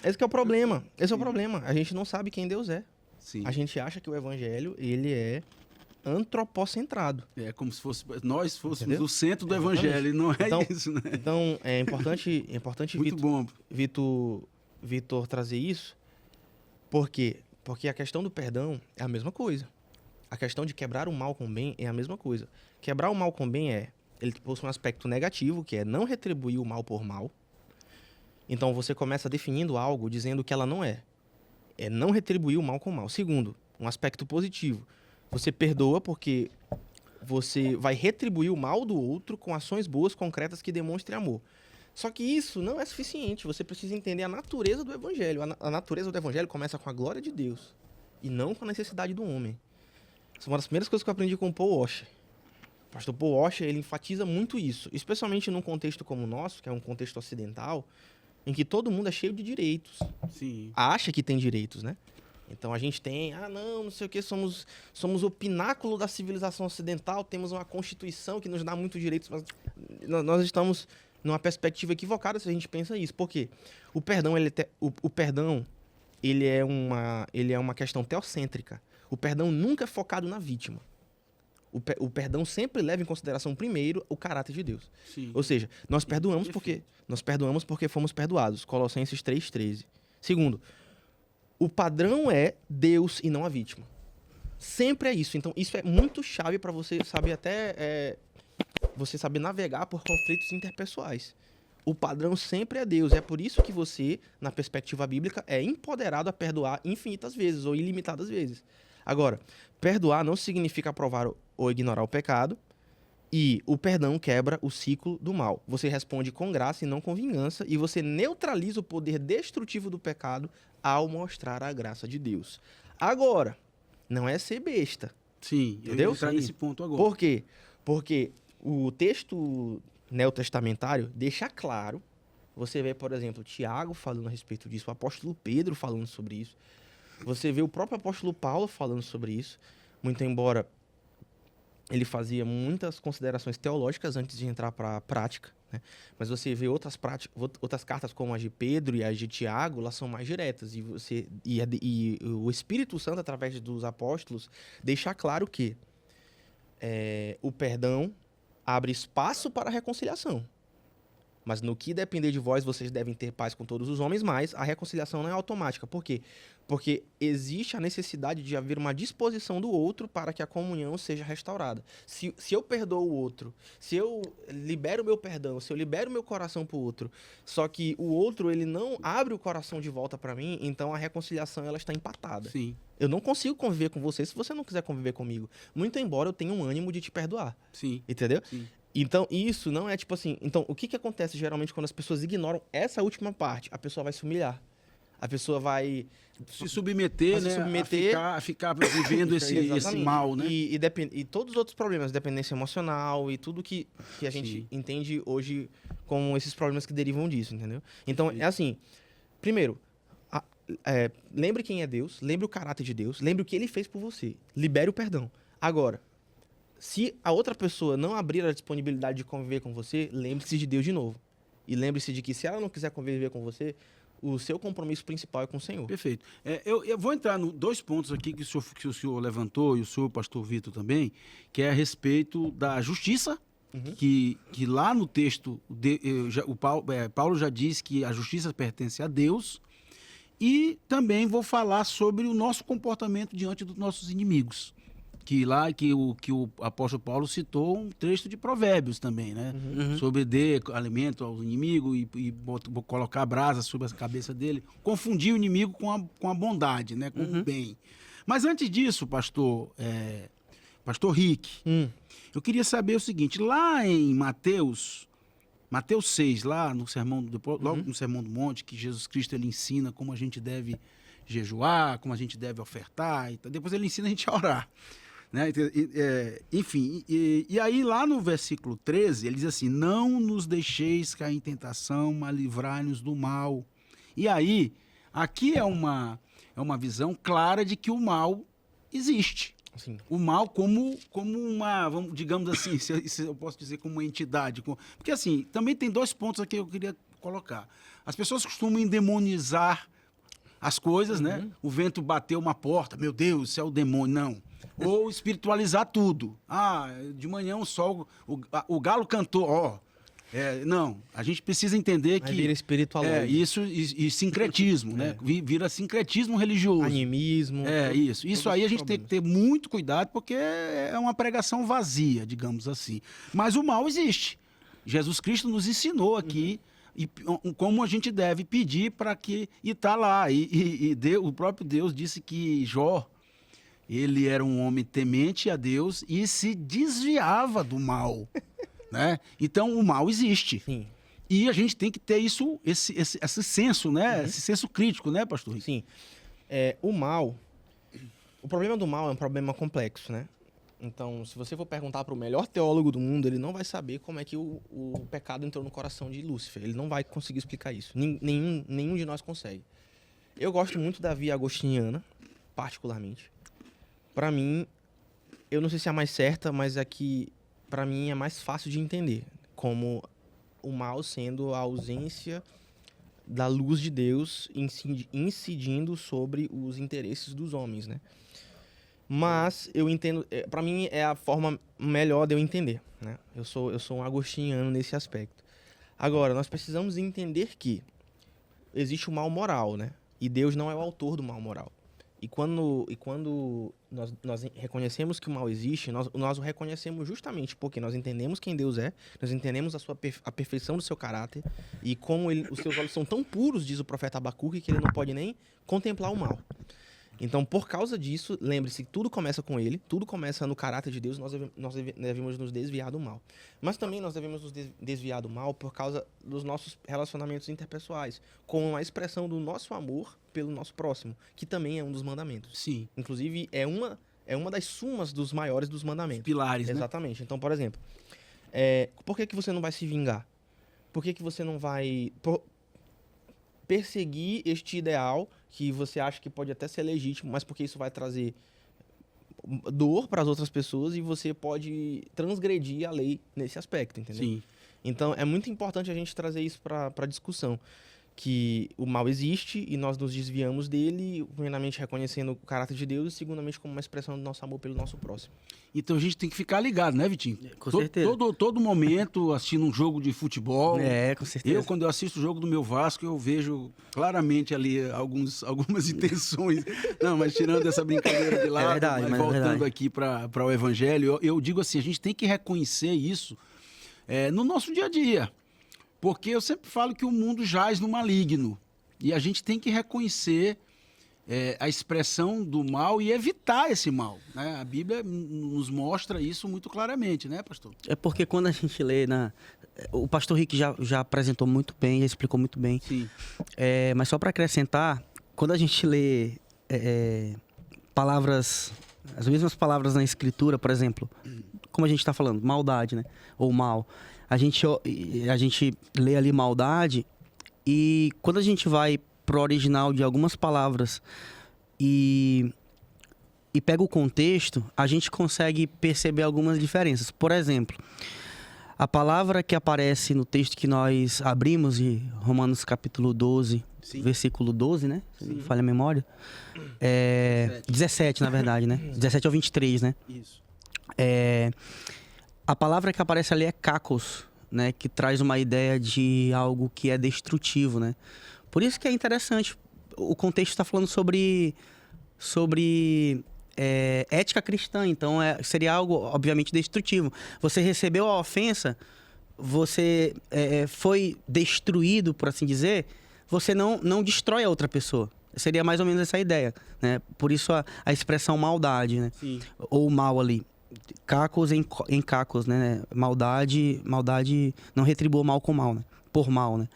Esse que é o problema. Esse é o problema. A gente não sabe quem Deus é. Sim. A gente acha que o Evangelho, ele é antropocentrado. É como se nós fôssemos Entendeu? o centro do Exatamente. Evangelho, e não é Então, isso, né? Então, é importante Muito bom. Vitor trazer isso. Por quê? Porque a questão do perdão é a mesma coisa. A questão de quebrar o mal com o bem é a mesma coisa. Quebrar o mal com o bem ele possui um aspecto negativo, que é não retribuir o mal por mal. Então você começa definindo algo dizendo que ela não é. É não retribuir o mal com o mal. Segundo, um aspecto positivo. Você perdoa porque você vai retribuir o mal do outro com ações boas, concretas, que demonstrem amor. Só que isso não é suficiente. Você precisa entender a natureza do evangelho. A natureza do evangelho começa com a glória de Deus e não com a necessidade do homem. Essa é uma das primeiras coisas que eu aprendi com o Paul Washer. O pastor Paul Washer, ele enfatiza muito isso, especialmente num contexto como o nosso, que é um contexto ocidental, em que todo mundo é cheio de direitos. Sim. Acha que tem direitos, né? Então a gente tem, não sei o que, somos o pináculo da civilização ocidental, temos uma constituição que nos dá muitos direitos, mas nós estamos numa perspectiva equivocada se a gente pensa isso. Por quê? O perdão, ele é uma questão teocêntrica. O perdão nunca é focado na vítima. O perdão sempre leva em consideração primeiro o caráter de Deus. Sim. Ou seja, nós perdoamos porque fomos perdoados. Colossenses 3,13. Segundo, o padrão é Deus e não a vítima. Sempre é isso. Então, isso é muito chave para você saber você saber navegar por conflitos interpessoais. O padrão sempre é Deus. É por isso que você, na perspectiva bíblica, é empoderado a perdoar infinitas vezes ou ilimitadas vezes. Agora, perdoar não significa aprovar ou ignorar o pecado, e o perdão quebra o ciclo do mal. Você responde com graça e não com vingança, e você neutraliza o poder destrutivo do pecado ao mostrar a graça de Deus. Agora, não é ser besta. Sim, entendeu? Eu ia entrar nesse ponto agora. Por quê? Porque o texto neotestamentário deixa claro, você vê, por exemplo, Tiago falando a respeito disso, o apóstolo Pedro falando sobre isso, você vê o próprio apóstolo Paulo falando sobre isso, muito embora ele fazia muitas considerações teológicas antes de entrar para a prática, né? Mas você vê outras cartas como a de Pedro e a de Tiago, elas são mais diretas, e o Espírito Santo, através dos apóstolos, deixa claro que o perdão abre espaço para a reconciliação. Mas no que depender de vós, vocês devem ter paz com todos os homens, mas a reconciliação não é automática. Por quê? Porque existe a necessidade de haver uma disposição do outro para que a comunhão seja restaurada. Se eu perdoo o outro, se eu libero o meu perdão, se eu libero o meu coração para o outro, só que o outro ele não abre o coração de volta para mim, então a reconciliação ela está empatada. Sim. Eu não consigo conviver com você se você não quiser conviver comigo. Muito embora eu tenha um ânimo de te perdoar. Sim. Entendeu? Sim. Então, isso não é tipo assim... Então, o que acontece geralmente quando as pessoas ignoram essa última parte? A pessoa vai se humilhar. A pessoa vai... Se submeter, né? A ficar vivendo esse mal, né? E todos os outros problemas, dependência emocional e tudo que a gente Sim. entende hoje como esses problemas que derivam disso, entendeu? Então, é assim... Primeiro, lembre quem é Deus, lembre o caráter de Deus, lembre o que ele fez por você. Libere o perdão. Agora... Se a outra pessoa não abrir a disponibilidade de conviver com você, lembre-se de Deus de novo. E lembre-se de que se ela não quiser conviver com você, o seu compromisso principal é com o Senhor. Perfeito. Eu vou entrar em dois pontos aqui que o senhor levantou, e o senhor, pastor Vitor, também, que é a respeito da justiça, que lá no texto, Paulo já diz que a justiça pertence a Deus, e também vou falar sobre o nosso comportamento diante dos nossos inimigos. Que o apóstolo Paulo citou um trecho de Provérbios também, né? Sobre dê alimento ao inimigo e colocar brasa sobre a cabeça dele. Confundir o inimigo com a bondade, né? Com o bem. Mas antes disso, pastor Rick, eu queria saber o seguinte. Lá em Mateus 6, lá no logo no Sermão do Monte, que Jesus Cristo ele ensina como a gente deve jejuar, como a gente deve ofertar. E depois ele ensina a gente a orar. Né? Enfim, e aí lá no versículo 13, ele diz assim, não nos deixeis cair em tentação, mas livrai-nos do mal. E aí, aqui é uma visão clara de que o mal existe. Sim. O mal como uma, digamos assim, se eu posso dizer como uma entidade. Porque assim, também tem dois pontos aqui que eu queria colocar. As pessoas costumam endemonizar as coisas, né? O vento bateu uma porta, meu Deus, isso é o demônio. Não. Ou espiritualizar tudo. De manhã o sol, o galo cantou, Não, a gente precisa entender Aí que... vira espiritualidade. Isso e sincretismo, né? Vira sincretismo religioso. Animismo. Isso. Isso aí a gente tem problemas. que ter muito cuidado, porque é uma pregação vazia, digamos assim. Mas o mal existe. Jesus Cristo nos ensinou aqui e como a gente deve pedir para que... E está lá. O próprio Deus disse que Jó, ele era um homem temente a Deus e se desviava do mal. Né? Então, o mal existe. Sim. E a gente tem que ter esse senso, né? Esse senso crítico, né, pastor Rick? Sim. O problema do mal é um problema complexo, né? Então, se você for perguntar para o melhor teólogo do mundo, ele não vai saber como é que o pecado entrou no coração de Lúcifer. Ele não vai conseguir explicar isso. Nenhum de nós consegue. Eu gosto muito da via agostiniana, particularmente. Para mim, eu não sei se é a mais certa, mas é que, para mim, é mais fácil de entender. Como o mal sendo a ausência da luz de Deus incidindo sobre os interesses dos homens, né? Mas eu entendo, para mim é a forma melhor de eu entender, né? Eu sou um agostiniano nesse aspecto. Agora, nós precisamos entender que existe o mal moral, né? E Deus não é o autor do mal moral. E quando nós reconhecemos que o mal existe, nós o reconhecemos justamente porque nós entendemos quem Deus é, nós entendemos a perfeição do seu caráter e como os seus olhos são tão puros, diz o profeta Abacuque, que ele não pode nem contemplar o mal. Então, por causa disso, lembre-se que tudo começa com ele, tudo começa no caráter de Deus, nós devemos nos desviar do mal. Mas também nós devemos nos desviar do mal por causa dos nossos relacionamentos interpessoais, com a expressão do nosso amor pelo nosso próximo, que também é um dos mandamentos. Sim. Inclusive, é uma das sumas dos maiores dos mandamentos. Pilares, né? Exatamente. Então, por exemplo, por que você não vai se vingar? Por que você não vai perseguir este ideal que você acha que pode até ser legítimo, mas porque isso vai trazer dor para as outras pessoas e você pode transgredir a lei nesse aspecto, entendeu? Sim. Então, é muito importante a gente trazer isso para discussão, que o mal existe e nós nos desviamos dele, primeiramente reconhecendo o caráter de Deus e segundamente como uma expressão do nosso amor pelo nosso próximo. Então a gente tem que ficar ligado, né, Vitinho? Com certeza. Todo momento assistindo um jogo de futebol. Com certeza. Quando eu assisto o jogo do meu Vasco, eu vejo claramente ali algumas intenções. Não, mas tirando essa brincadeira de lado, mas voltando aqui para o Evangelho, eu digo assim, a gente tem que reconhecer isso no nosso dia a dia. Porque eu sempre falo que o mundo jaz no maligno. E a gente tem que reconhecer a expressão do mal e evitar esse mal, né? A Bíblia nos mostra isso muito claramente, né, pastor? É porque quando a gente lê... O pastor Rick já apresentou muito bem, já explicou muito bem. Sim. Mas só para acrescentar, quando a gente lê palavras... As mesmas palavras na Escritura, por exemplo, como a gente está falando, maldade, né? Ou mal. A gente lê ali maldade e quando a gente vai pro original de algumas palavras e pega o contexto, a gente consegue perceber algumas diferenças. Por exemplo, a palavra que aparece no texto que nós abrimos, de Romanos capítulo 12, sim, versículo 12, né? Se não falha a memória. 17, na verdade, né? 17 ao 23, né? Isso. A palavra que aparece ali é kakos, né? Que traz uma ideia de algo que é destrutivo, né? Por isso que é interessante. O contexto está falando sobre ética cristã. Então, seria algo, obviamente, destrutivo. Você recebeu a ofensa, você foi destruído, por assim dizer, você não destrói a outra pessoa. Seria mais ou menos essa ideia, né? Por isso a expressão maldade, né? Sim. Ou mal ali. Cacos em cacos, né? Maldade não retribua mal com mal, né? Por mal, né?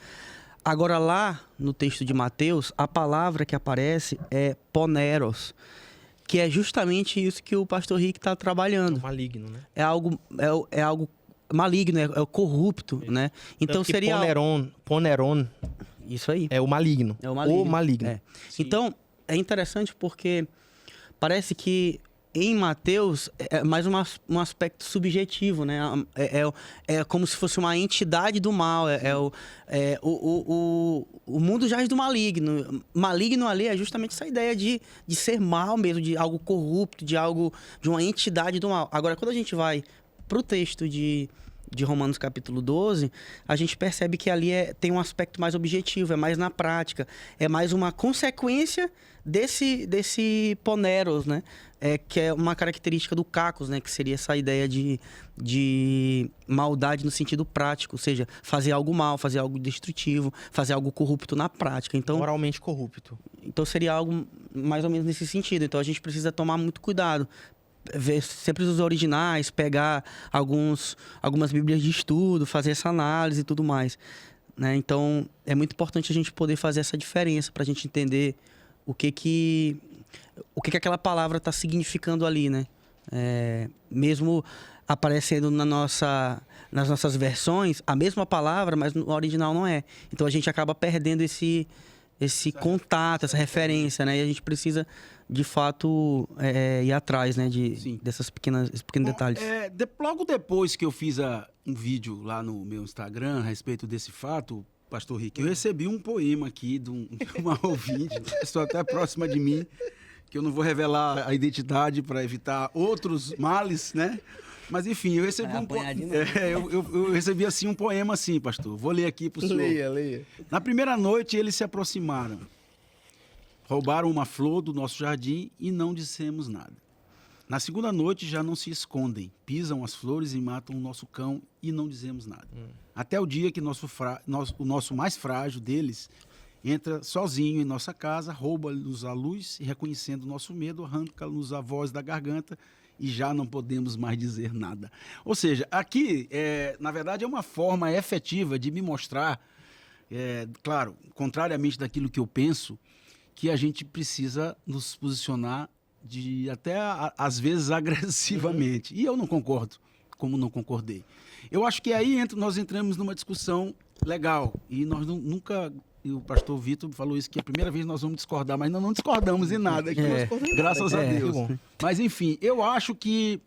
Agora lá no texto de Mateus, a palavra que aparece é poneros, que é justamente isso que o pastor Rick está trabalhando. É maligno, né? É algo maligno, é o corrupto, isso, né? Então seria poneron. Isso aí. É o maligno. É o maligno. O maligno. Então é interessante porque parece que em Mateus é mais um aspecto subjetivo, né? É como se fosse uma entidade do mal. O mundo jaz do maligno. Maligno ali é justamente essa ideia de ser mal mesmo, de algo corrupto, de uma entidade do mal. Agora, quando a gente vai pro texto de de Romanos capítulo 12, a gente percebe que ali tem um aspecto mais objetivo, é mais na prática, é mais uma consequência desse poneros, né? Que é uma característica do kakos, né? Que seria essa ideia de maldade no sentido prático, ou seja, fazer algo mal, fazer algo destrutivo, fazer algo corrupto na prática. Então, moralmente corrupto. Então seria algo mais ou menos nesse sentido. Então a gente precisa tomar muito cuidado. Ver sempre os originais, pegar algumas bíblias de estudo, fazer essa análise e tudo mais, né? Então é muito importante a gente poder fazer essa diferença para a gente entender o que aquela palavra está significando ali, né? Mesmo aparecendo nas nossas versões a mesma palavra, mas no original não é. Então a gente acaba perdendo esse contato, essa referência, né? E a gente precisa, de fato, ir atrás, né? Esses pequenos detalhes. Logo depois que eu fiz um vídeo lá no meu Instagram a respeito desse fato, Pastor Rick, eu recebi um poema aqui de uma ouvinte, pessoa até próxima de mim, que eu não vou revelar a identidade para evitar outros males, né? Mas enfim, eu recebi eu recebi assim um poema assim, pastor. Vou ler aqui para o senhor. Leia. Na primeira noite eles se aproximaram, roubaram uma flor do nosso jardim e não dissemos nada. Na segunda noite já não se escondem, pisam as flores e matam o nosso cão e não dizemos nada. Até o dia que o nosso mais frágil deles entra sozinho em nossa casa, rouba-nos a luz e, reconhecendo o nosso medo, arranca-nos a voz da garganta e já não podemos mais dizer nada. Ou seja, aqui, na verdade, é uma forma efetiva de me mostrar, claro, contrariamente daquilo que eu penso, que a gente precisa nos posicionar até às vezes agressivamente. E eu não concordo, como não concordei. Eu acho que aí nós entramos numa discussão legal e nós nunca... E o pastor Vitor falou isso, que a primeira vez nós vamos discordar, mas nós não discordamos em nada aqui, graças a Deus. Mas enfim, eu acho que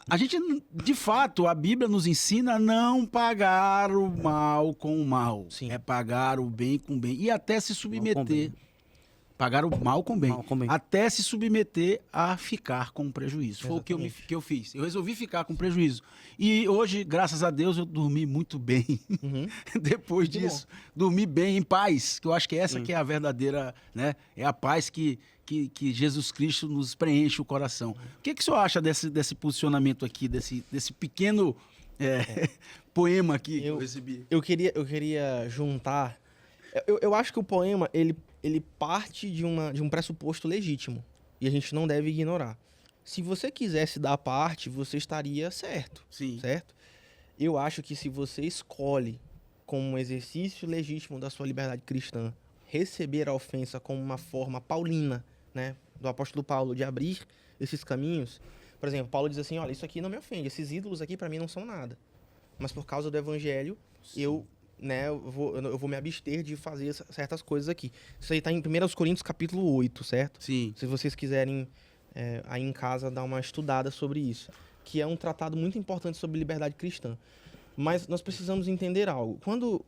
a gente, de fato, a Bíblia nos ensina a não pagar o mal com o mal. Sim. É pagar o bem com o bem. E até se submeter. Pagar o mal com o bem. Até se submeter a ficar com prejuízo. Exatamente. Foi o que eu fiz. Eu resolvi ficar com prejuízo. E hoje, graças a Deus, eu dormi muito bem. Depois disso. Dormi bem, em paz. Que eu acho que essa que é a verdadeira, né? É a paz que Jesus Cristo nos preenche o coração. O que o senhor acha desse posicionamento aqui, desse pequeno poema aqui que eu recebi? Eu queria juntar... Eu acho que o poema, ele parte de um pressuposto legítimo. E a gente não deve ignorar. Se você quisesse dar parte, você estaria certo. Sim. Certo? Eu acho que se você escolhe, como um exercício legítimo da sua liberdade cristã, receber a ofensa como uma forma paulina, né, do apóstolo Paulo, de abrir esses caminhos. Por exemplo, Paulo diz assim, olha, isso aqui não me ofende, esses ídolos aqui para mim não são nada. Mas por causa do evangelho, eu vou me abster de fazer certas coisas aqui. Isso aí está em 1 Coríntios capítulo 8, certo? Sim. Se vocês quiserem aí em casa dar uma estudada sobre isso, que é um tratado muito importante sobre liberdade cristã. Mas nós precisamos entender algo. Quando,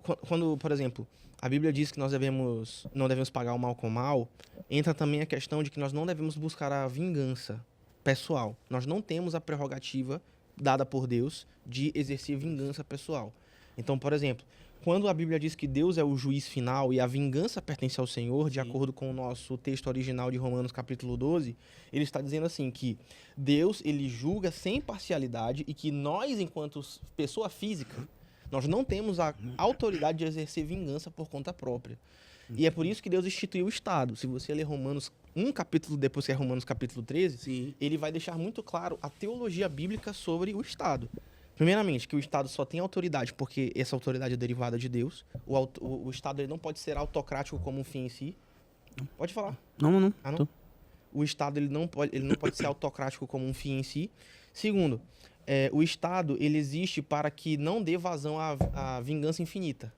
por exemplo, a Bíblia diz que nós não devemos pagar o mal com o mal, entra também a questão de que nós não devemos buscar a vingança pessoal. Nós não temos a prerrogativa dada por Deus de exercer vingança pessoal. Então, por exemplo, quando a Bíblia diz que Deus é o juiz final e a vingança pertence ao Senhor, de acordo com o nosso texto original de Romanos capítulo 12, ele está dizendo assim que Deus, ele julga sem parcialidade e que nós, enquanto pessoa física, nós não temos a autoridade de exercer vingança por conta própria. E é por isso que Deus instituiu o Estado. Se você ler Romanos, um capítulo depois que é Romanos capítulo 13, Sim. ele vai deixar muito claro a teologia bíblica sobre o Estado. Primeiramente, que o Estado só tem autoridade porque essa autoridade é derivada de Deus. O Estado ele não pode ser autocrático como um fim em si. Pode falar. Não. Ah, não? O Estado ele não pode ser autocrático como um fim em si. Segundo, o Estado ele existe para que não dê vazão à vingança infinita.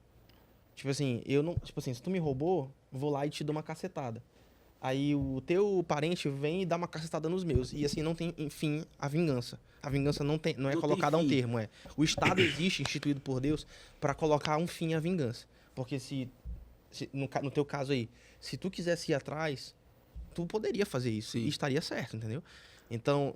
Tipo assim, se tu me roubou, vou lá e te dou uma cacetada. Aí o teu parente vem e dá uma cacetada nos meus. E assim não tem, enfim, a vingança. A vingança não é colocada a um termo. O Estado existe, instituído por Deus, para colocar um fim à vingança. Porque no teu caso aí, se tu quisesse ir atrás, tu poderia fazer isso. Sim. E estaria certo, entendeu? Então,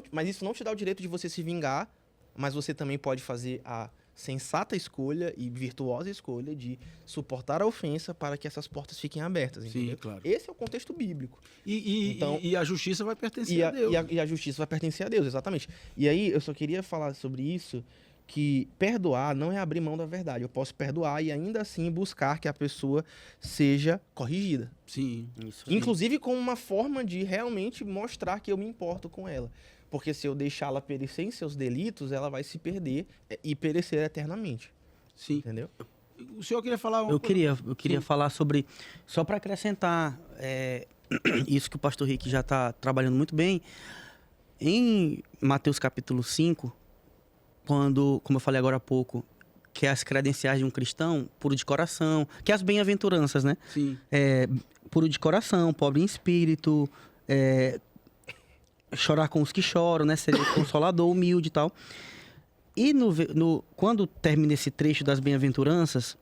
mas isso não te dá o direito de você se vingar mas você também pode fazer a sensata escolha e virtuosa escolha de suportar a ofensa para que essas portas fiquem abertas, entendeu? Sim, claro. Esse é o contexto bíblico. Então, e a justiça vai pertencer a Deus. E a justiça vai pertencer a Deus, exatamente. E aí, eu só queria falar sobre isso, que perdoar não é abrir mão da verdade. Eu posso perdoar e ainda assim buscar que a pessoa seja corrigida. Sim. Isso aí. Inclusive com uma forma de realmente mostrar que eu me importo com ela. Porque se eu deixá-la perecer em seus delitos, ela vai se perder e perecer eternamente. Sim. Entendeu? O senhor queria falar Eu queria Sim. falar sobre, só para acrescentar isso que o pastor Rick já está trabalhando muito bem, em Mateus capítulo 5, quando, como eu falei agora há pouco, que é as credenciais de um cristão, puro de coração, que é as bem-aventuranças, né? Sim. Puro de coração, pobre em espírito, chorar com os que choram, né? Ser consolador, humilde e tal. E quando termina esse trecho das bem-aventuranças,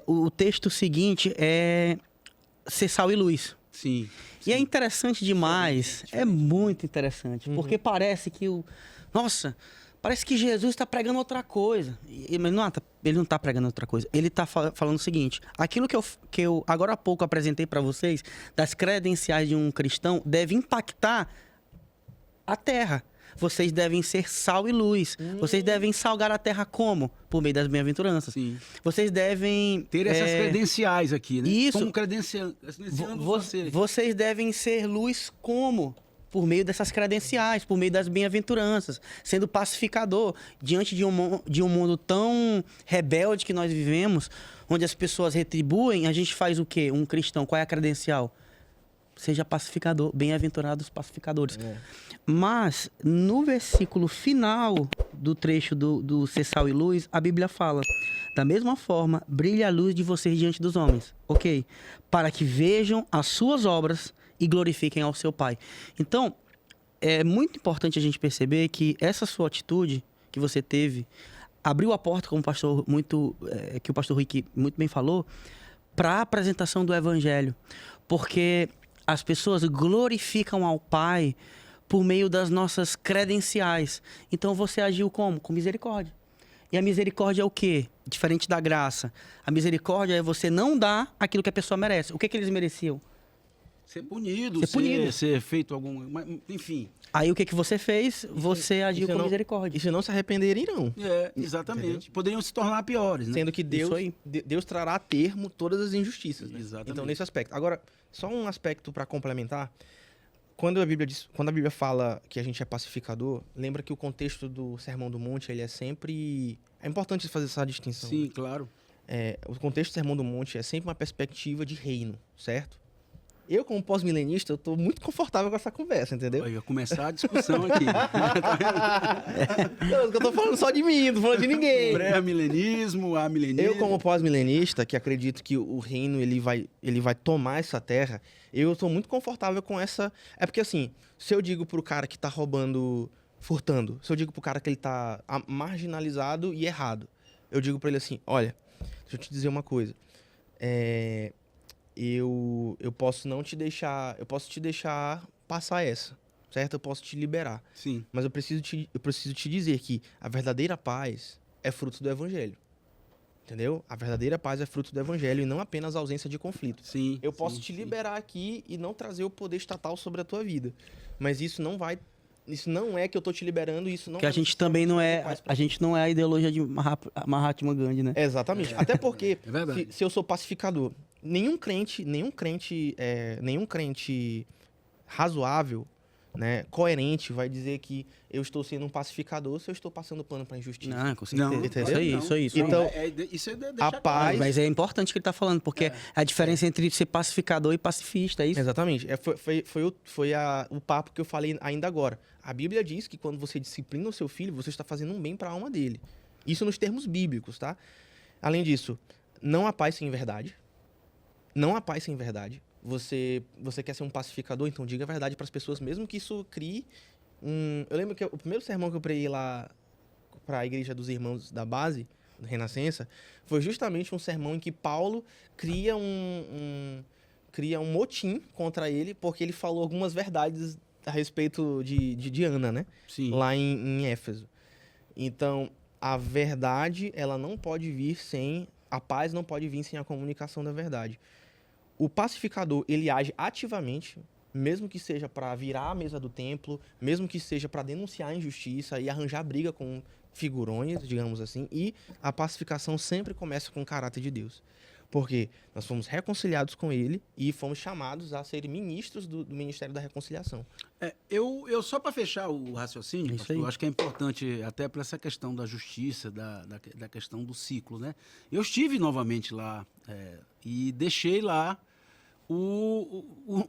o texto seguinte é ser sal e luz. Sim. E é interessante demais, é muito interessante, Uhum. porque parece que nossa, parece que Jesus está pregando outra coisa. Mas ele não está pregando outra coisa. Ele está falando o seguinte: aquilo que eu agora há pouco apresentei para vocês, das credenciais de um cristão, deve impactar a terra. Vocês devem ser sal e luz. Vocês devem salgar a terra como? Por meio das bem-aventuranças. Sim. Vocês devem Ter essas credenciais aqui, né? Isso. Como credenciando você. Vocês devem ser luz como? Por meio dessas credenciais, por meio das bem-aventuranças, sendo pacificador diante de um mundo tão rebelde que nós vivemos, onde as pessoas retribuem, a gente faz o quê? Um cristão, qual é a credencial? Seja pacificador, bem-aventurados pacificadores. Mas, no versículo final do trecho do Ser Sal e Luz, a Bíblia fala: da mesma forma, brilhe a luz de vocês diante dos homens, ok? Para que vejam as suas obras e glorifiquem ao seu Pai. Então, é muito importante a gente perceber que essa sua atitude que você teve abriu a porta, como que o pastor Rick muito bem falou, para a apresentação do Evangelho. Porque as pessoas glorificam ao Pai por meio das nossas credenciais. Então você agiu como? Com misericórdia. E a misericórdia é o quê? Diferente da graça. A misericórdia é você não dar aquilo que a pessoa merece. O que eles mereciam? Ser punido, ser feito algum... Enfim. Aí o que você fez? Você agiu com misericórdia. E se não se arrepender, irão. Exatamente. Entendeu? Poderiam se tornar piores, né? Sendo que Deus trará a termo todas as injustiças. Né? Exatamente. Então, nesse aspecto. Agora, só um aspecto para complementar. Quando a Bíblia fala que a gente é pacificador, lembra que o contexto do Sermão do Monte, ele é sempre... É importante fazer essa distinção. Sim, claro. O contexto do Sermão do Monte é sempre uma perspectiva de reino, certo? Eu, como pós-milenista, eu tô muito confortável com essa conversa, entendeu? Vai começar a discussão aqui. Não, eu tô falando só de mim, não tô falando de ninguém. Pré-milenismo, amilenismo. Eu, como pós-milenista, que acredito que o reino ele vai tomar essa terra, eu tô muito confortável com essa... É porque, assim, se eu digo pro cara que tá roubando, furtando, se eu digo pro cara que ele tá marginalizado e errado, eu digo pra ele assim: olha, deixa eu te dizer uma coisa. Eu posso não te deixar... Eu posso te deixar passar essa, certo? Eu posso te liberar. Sim. Mas eu preciso te dizer que a verdadeira paz é fruto do Evangelho. Entendeu? A verdadeira paz é fruto do Evangelho e não apenas a ausência de conflito. Sim. Eu posso te liberar aqui e não trazer o poder estatal sobre a tua vida. Mas isso não vai... Isso não é que eu tô te liberando, isso não... Que a gente também não é... A gente não é a ideologia de Mahatma Gandhi, né? Exatamente. Até porque, É verdade. se eu sou pacificador, nenhum crente razoável, né, coerente, vai dizer que eu estou sendo um pacificador se eu estou passando pano para injustiça. Não, com certeza. Não, entendeu? Isso aí. Então, isso é deixar a claro. paz... Mas é importante o que ele tá falando, porque a diferença entre ser pacificador e pacifista, é isso? Exatamente. Foi o papo que eu falei ainda agora. A Bíblia diz que quando você disciplina o seu filho, você está fazendo um bem para a alma dele. Isso nos termos bíblicos, tá? Além disso, não há paz sem verdade. Não há paz sem verdade. Você quer ser um pacificador, então diga a verdade para as pessoas, mesmo que isso crie um... Eu lembro que o primeiro sermão que eu preguei lá para a igreja dos irmãos da base, da Renascença, foi justamente um sermão em que Paulo cria um motim contra ele, porque ele falou algumas verdades a respeito de Ana, né? Sim. Lá em Éfeso. Então, a verdade, ela não pode vir sem... A paz não pode vir sem a comunicação da verdade. O pacificador, ele age ativamente, mesmo que seja para virar a mesa do templo, mesmo que seja para denunciar a injustiça e arranjar briga com figurões, digamos assim, e a pacificação sempre começa com o caráter de Deus. Porque nós fomos reconciliados com ele e fomos chamados a ser ministros do Ministério da Reconciliação. Eu só para fechar o raciocínio, Isso aí. eu acho que é importante até para essa questão da justiça, da questão do ciclo, né? Eu estive novamente lá e deixei lá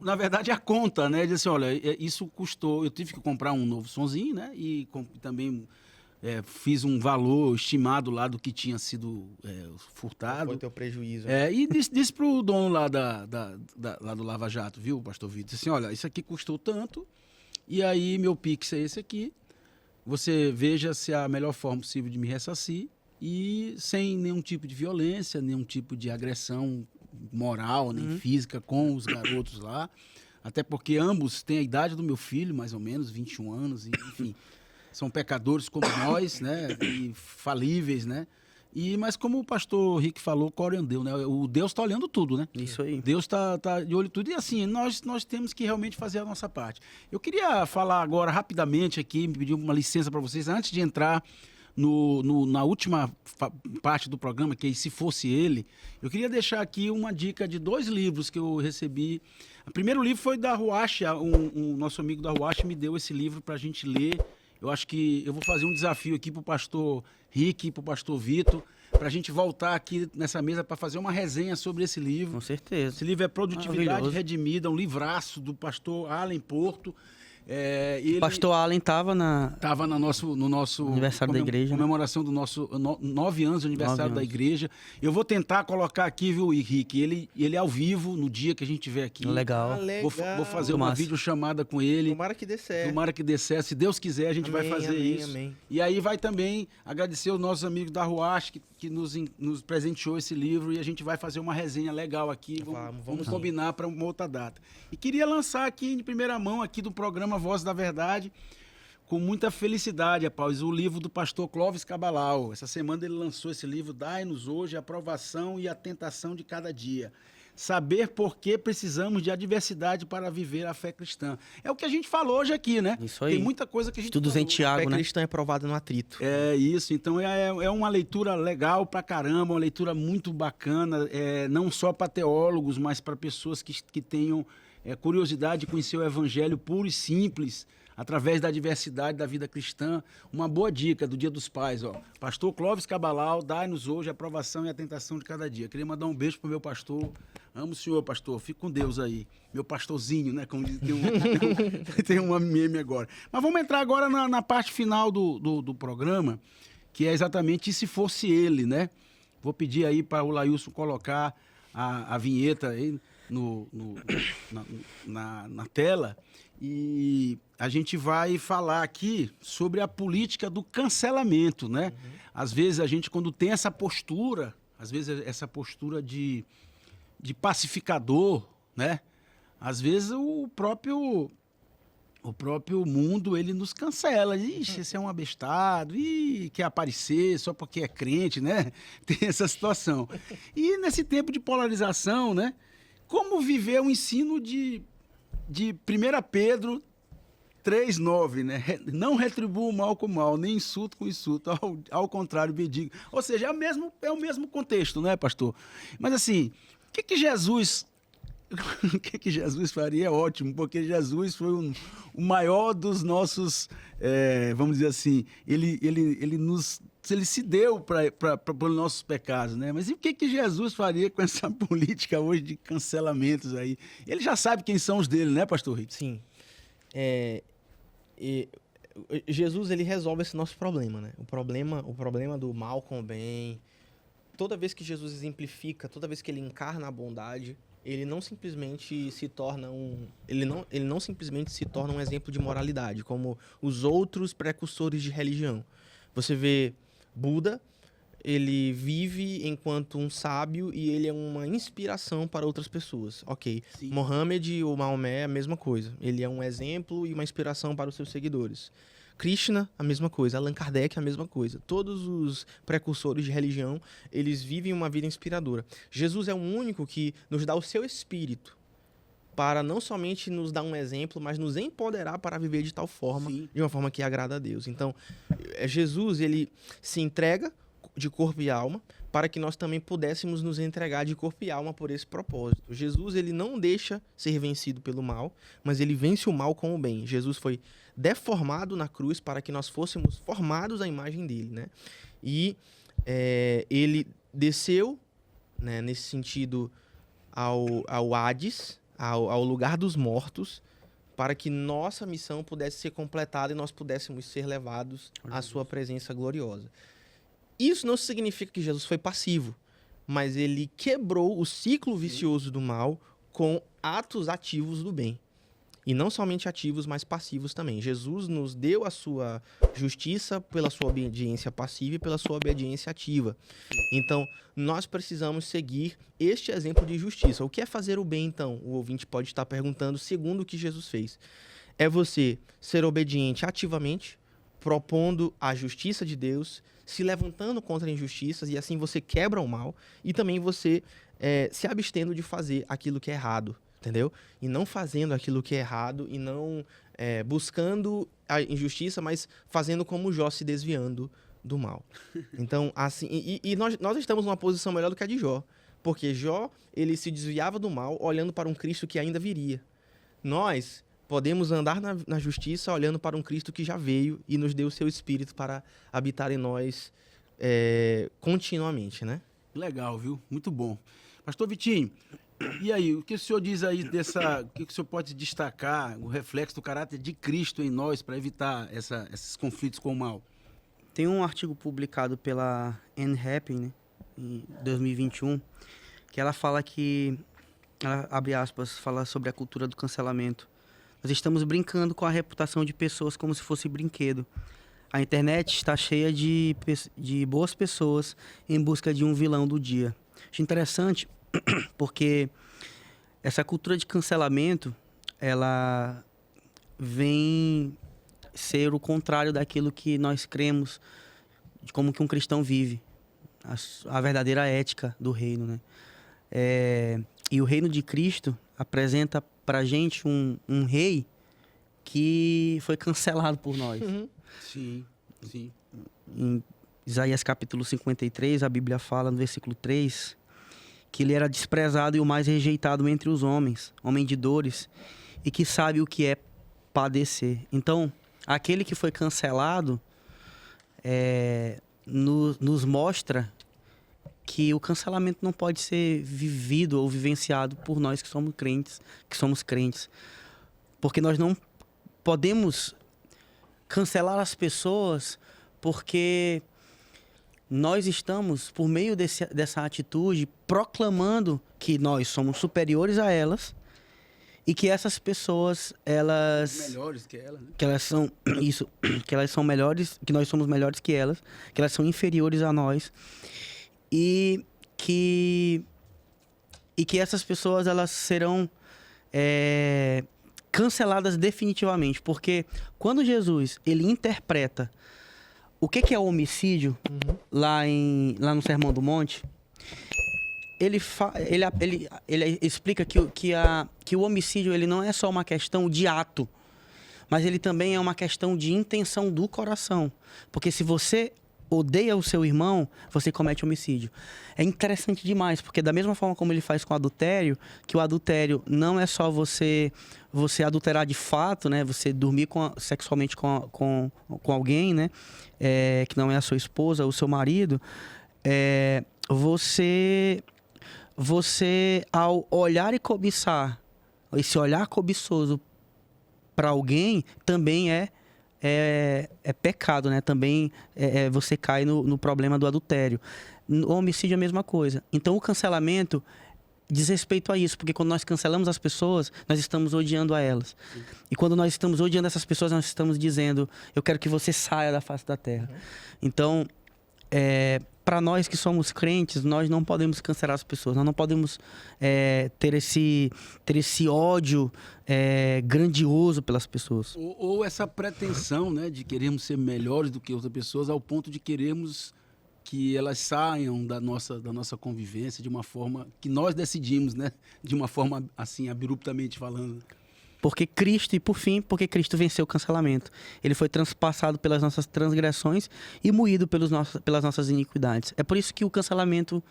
na verdade, a conta, né? Disse assim, olha, isso custou, eu tive que comprar um novo sonzinho, né? E também fiz um valor estimado lá do que tinha sido furtado. Foi teu prejuízo. E disse pro dono lá, lá do Lava Jato, viu, pastor Vitor? Disse assim, olha, isso aqui custou tanto, e aí meu Pix é esse aqui, você veja se é a melhor forma possível de me ressarcir, e sem nenhum tipo de violência, nenhum tipo de agressão moral, nem física com os garotos lá, até porque ambos têm a idade do meu filho, mais ou menos, 21 anos, e, enfim, são pecadores como nós, né, e falíveis, né, mas como o pastor Rick falou, corandeu, né, o Deus está olhando tudo, né, Isso aí. Deus tá de olho em tudo, e assim, nós temos que realmente fazer a nossa parte. Eu queria falar agora rapidamente aqui, me pedir uma licença para vocês, antes de entrar na última parte do programa, que é Se Fosse Ele, eu queria deixar aqui uma dica de 2 livros que eu recebi. O primeiro livro foi da Ruach, nosso amigo da Ruach me deu esse livro para a gente ler. Eu acho que eu vou fazer um desafio aqui para o pastor Rick, para o pastor Vitor, para a gente voltar aqui nessa mesa para fazer uma resenha sobre esse livro. Com certeza. Esse livro é Produtividade Maravilhoso. Redimida, um livraço do pastor Allen Porto. O pastor Allen estava Estava no nosso aniversário da igreja, comemoração do nosso 9 anos de aniversário 9 da anos. igreja. Eu vou tentar colocar aqui, viu, Henrique? Ele ao vivo, no dia que a gente estiver aqui. Legal. Vou fazer uma Massa. videochamada com ele. Tomara que dê certo. Tomara que dê certo. Se Deus quiser, a gente vai Amém, fazer amém, isso. amém. E aí vai também agradecer os nossos amigos da Ruach que nos presenteou esse livro, e a gente vai fazer uma resenha legal aqui. Vamos sim. combinar para uma outra data. E queria lançar aqui em primeira mão aqui do programa Voz da Verdade, com muita felicidade, rapaz, o livro do pastor Clóvis Cabalau. Essa semana ele lançou esse livro, Dai-nos hoje a provação e a tentação de cada dia. Saber por que precisamos de adversidade para viver a fé cristã. É o que a gente falou hoje aqui, né? Isso aí. Tem muita coisa que a gente Estudos falou. em Tiago, A fé né? cristã é provada no atrito. É isso, então é uma leitura legal pra caramba, uma leitura muito bacana, não só para teólogos, mas para pessoas que tenham curiosidade de conhecer o evangelho puro e simples, através da diversidade da vida cristã. Uma boa dica do Dia dos Pais, ó. Pastor Clóvis Cabalau, dai-nos hoje a provação e a tentação de cada dia. Queria mandar um beijo pro meu pastor. Amo o senhor, pastor. Fique com Deus aí. Meu pastorzinho, né? Como diz, tem um meme agora. Mas vamos entrar agora na parte final do programa, que é exatamente Se Fosse Ele, né? Vou pedir aí para o Lailson colocar a vinheta aí na tela, e a gente vai falar aqui sobre a política do cancelamento, né? Às vezes a gente, quando tem essa postura, de pacificador, né? Às vezes o próprio mundo, ele nos cancela. Ixi, esse é um abestado, quer aparecer só porque é crente, né? Tem essa situação. E nesse tempo de polarização, né? Como viver o ensino de 1 Pedro 3,9, né? Não retribua o mal com o mal, nem insulto com insulto, ao contrário, bendiga. Ou seja, é o mesmo contexto, né, pastor? Mas assim, o que Jesus faria é ótimo, porque Jesus foi o maior dos nossos, vamos dizer assim, ele se deu para os nossos pecados, né? Mas e o que Jesus faria com essa política hoje de cancelamentos aí? Ele já sabe quem são os dele, né, pastor Rick? Sim. Jesus, ele resolve esse nosso problema, né? O problema do mal com o bem. Toda vez que Jesus exemplifica, toda vez que ele encarna a bondade, ele não simplesmente se torna ele não simplesmente se torna um exemplo de moralidade, como os outros precursores de religião. Você vê Buda ele vive enquanto um sábio e ele é uma inspiração para outras pessoas. Ok. Sim. Mohammed ou Maomé é a mesma coisa. Ele é um exemplo e uma inspiração para os seus seguidores. Krishna, a mesma coisa. Allan Kardec, a mesma coisa. Todos os precursores de religião, eles vivem uma vida inspiradora. Jesus é o único que nos dá o seu espírito para não somente nos dar um exemplo, mas nos empoderar para viver de tal forma, Sim. de uma forma que agrada a Deus. Então, Jesus, ele se entrega de corpo e alma para que nós também pudéssemos nos entregar de corpo e alma por esse propósito. Jesus, ele não deixa ser vencido pelo mal, mas ele vence o mal com o bem. Jesus foi deformado na cruz para que nós fôssemos formados à imagem dele, né? E ele desceu, né, nesse sentido, ao Hades, ao lugar dos mortos, para que nossa missão pudesse ser completada e nós pudéssemos ser levados à sua presença gloriosa. Isso não significa que Jesus foi passivo, mas ele quebrou o ciclo vicioso do mal com atos ativos do bem. E não somente ativos, mas passivos também. Jesus nos deu a sua justiça pela sua obediência passiva e pela sua obediência ativa. Então, nós precisamos seguir este exemplo de justiça. O que é fazer o bem, então? O ouvinte pode estar perguntando, segundo o que Jesus fez. É você ser obediente ativamente, propondo a justiça de Deus, se levantando contra injustiças, e assim você quebra o mal, e também você se abstendo de fazer aquilo que é errado. Entendeu? E não fazendo aquilo que é errado e não buscando a injustiça, mas fazendo como Jó, se desviando do mal. Então, assim, e nós estamos numa posição melhor do que a de Jó, porque Jó, ele se desviava do mal olhando para um Cristo que ainda viria. Nós podemos andar na justiça olhando para um Cristo que já veio e nos deu o seu Espírito para habitar em nós continuamente, né? Legal, viu? Muito bom. Pastor Vitinho, e aí, o que o senhor diz aí o que o senhor pode destacar, o reflexo do caráter de Cristo em nós para evitar esses conflitos com o mal? Tem um artigo publicado pela Anne Happy, né, em 2021, que ela fala que, ela abre aspas, fala sobre a cultura do cancelamento. Nós estamos brincando com a reputação de pessoas como se fosse brinquedo. A internet está cheia de boas pessoas em busca de um vilão do dia. Acho interessante porque essa cultura de cancelamento, ela vem ser o contrário daquilo que nós cremos, de como que um cristão vive, a verdadeira ética do reino, né? E o reino de Cristo apresenta pra gente um rei que foi cancelado por nós. Uhum. Sim, sim. Em Isaías capítulo 53, a Bíblia fala no versículo 3... que ele era desprezado e o mais rejeitado entre os homens, homem de dores, e que sabe o que é padecer. Então, aquele que foi cancelado nos mostra que o cancelamento não pode ser vivido ou vivenciado por nós que somos crentes. Porque nós não podemos cancelar as pessoas porque nós estamos, por meio dessa atitude, proclamando que nós somos superiores a elas e que essas pessoas, Melhores que ela, né? que elas são isso, que elas são melhores, que nós somos melhores que elas, que elas são inferiores a nós e que essas pessoas, elas serão canceladas definitivamente, porque quando Jesus, ele interpreta o que é o homicídio, lá no Sermão do Monte, ele explica que o homicídio, ele não é só uma questão de ato, mas ele também é uma questão de intenção do coração. Porque se você odeia o seu irmão, você comete homicídio. É interessante demais, porque da mesma forma como ele faz com o adultério, que o adultério não é só você adulterar de fato, né? Você dormir sexualmente com alguém, né? Que não é a sua esposa, o seu marido. Você, ao olhar e cobiçar, esse olhar cobiçoso para alguém, também é pecado, né? Também você cai no problema do adultério. O homicídio é a mesma coisa. Então o cancelamento diz respeito a isso, porque quando nós cancelamos as pessoas, nós estamos odiando a elas. Sim. E quando nós estamos odiando essas pessoas, nós estamos dizendo: eu quero que você saia da face da terra. Então para nós que somos crentes, nós não podemos cancelar as pessoas, nós não podemos ter esse ódio grandioso pelas pessoas. Ou essa pretensão, né, de querermos ser melhores do que outras pessoas ao ponto de querermos que elas saiam da nossa convivência de uma forma que nós decidimos, né, de uma forma assim, abruptamente falando. Porque Cristo, e por fim, porque Cristo venceu o cancelamento. Ele foi transpassado pelas nossas transgressões e moído pelas nossas iniquidades. É por isso que o cancelamento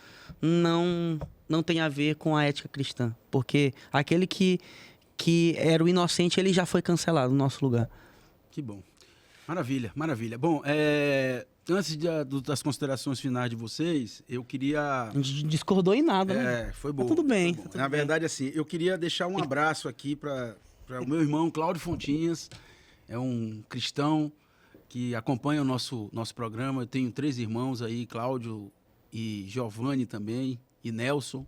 não tem a ver com a ética cristã. Porque aquele que era o inocente, ele já foi cancelado no nosso lugar. Que bom. Maravilha, maravilha. Bom, antes das considerações finais de vocês, eu queria... A gente discordou em nada, né? Foi bom. Tá tudo bem. Tá bom. Na verdade, assim, eu queria deixar um abraço aqui para o meu irmão Cláudio Fontinhas. É um cristão que acompanha o nosso programa. Eu tenho 3 irmãos aí, Cláudio e Giovanni também, e Nelson.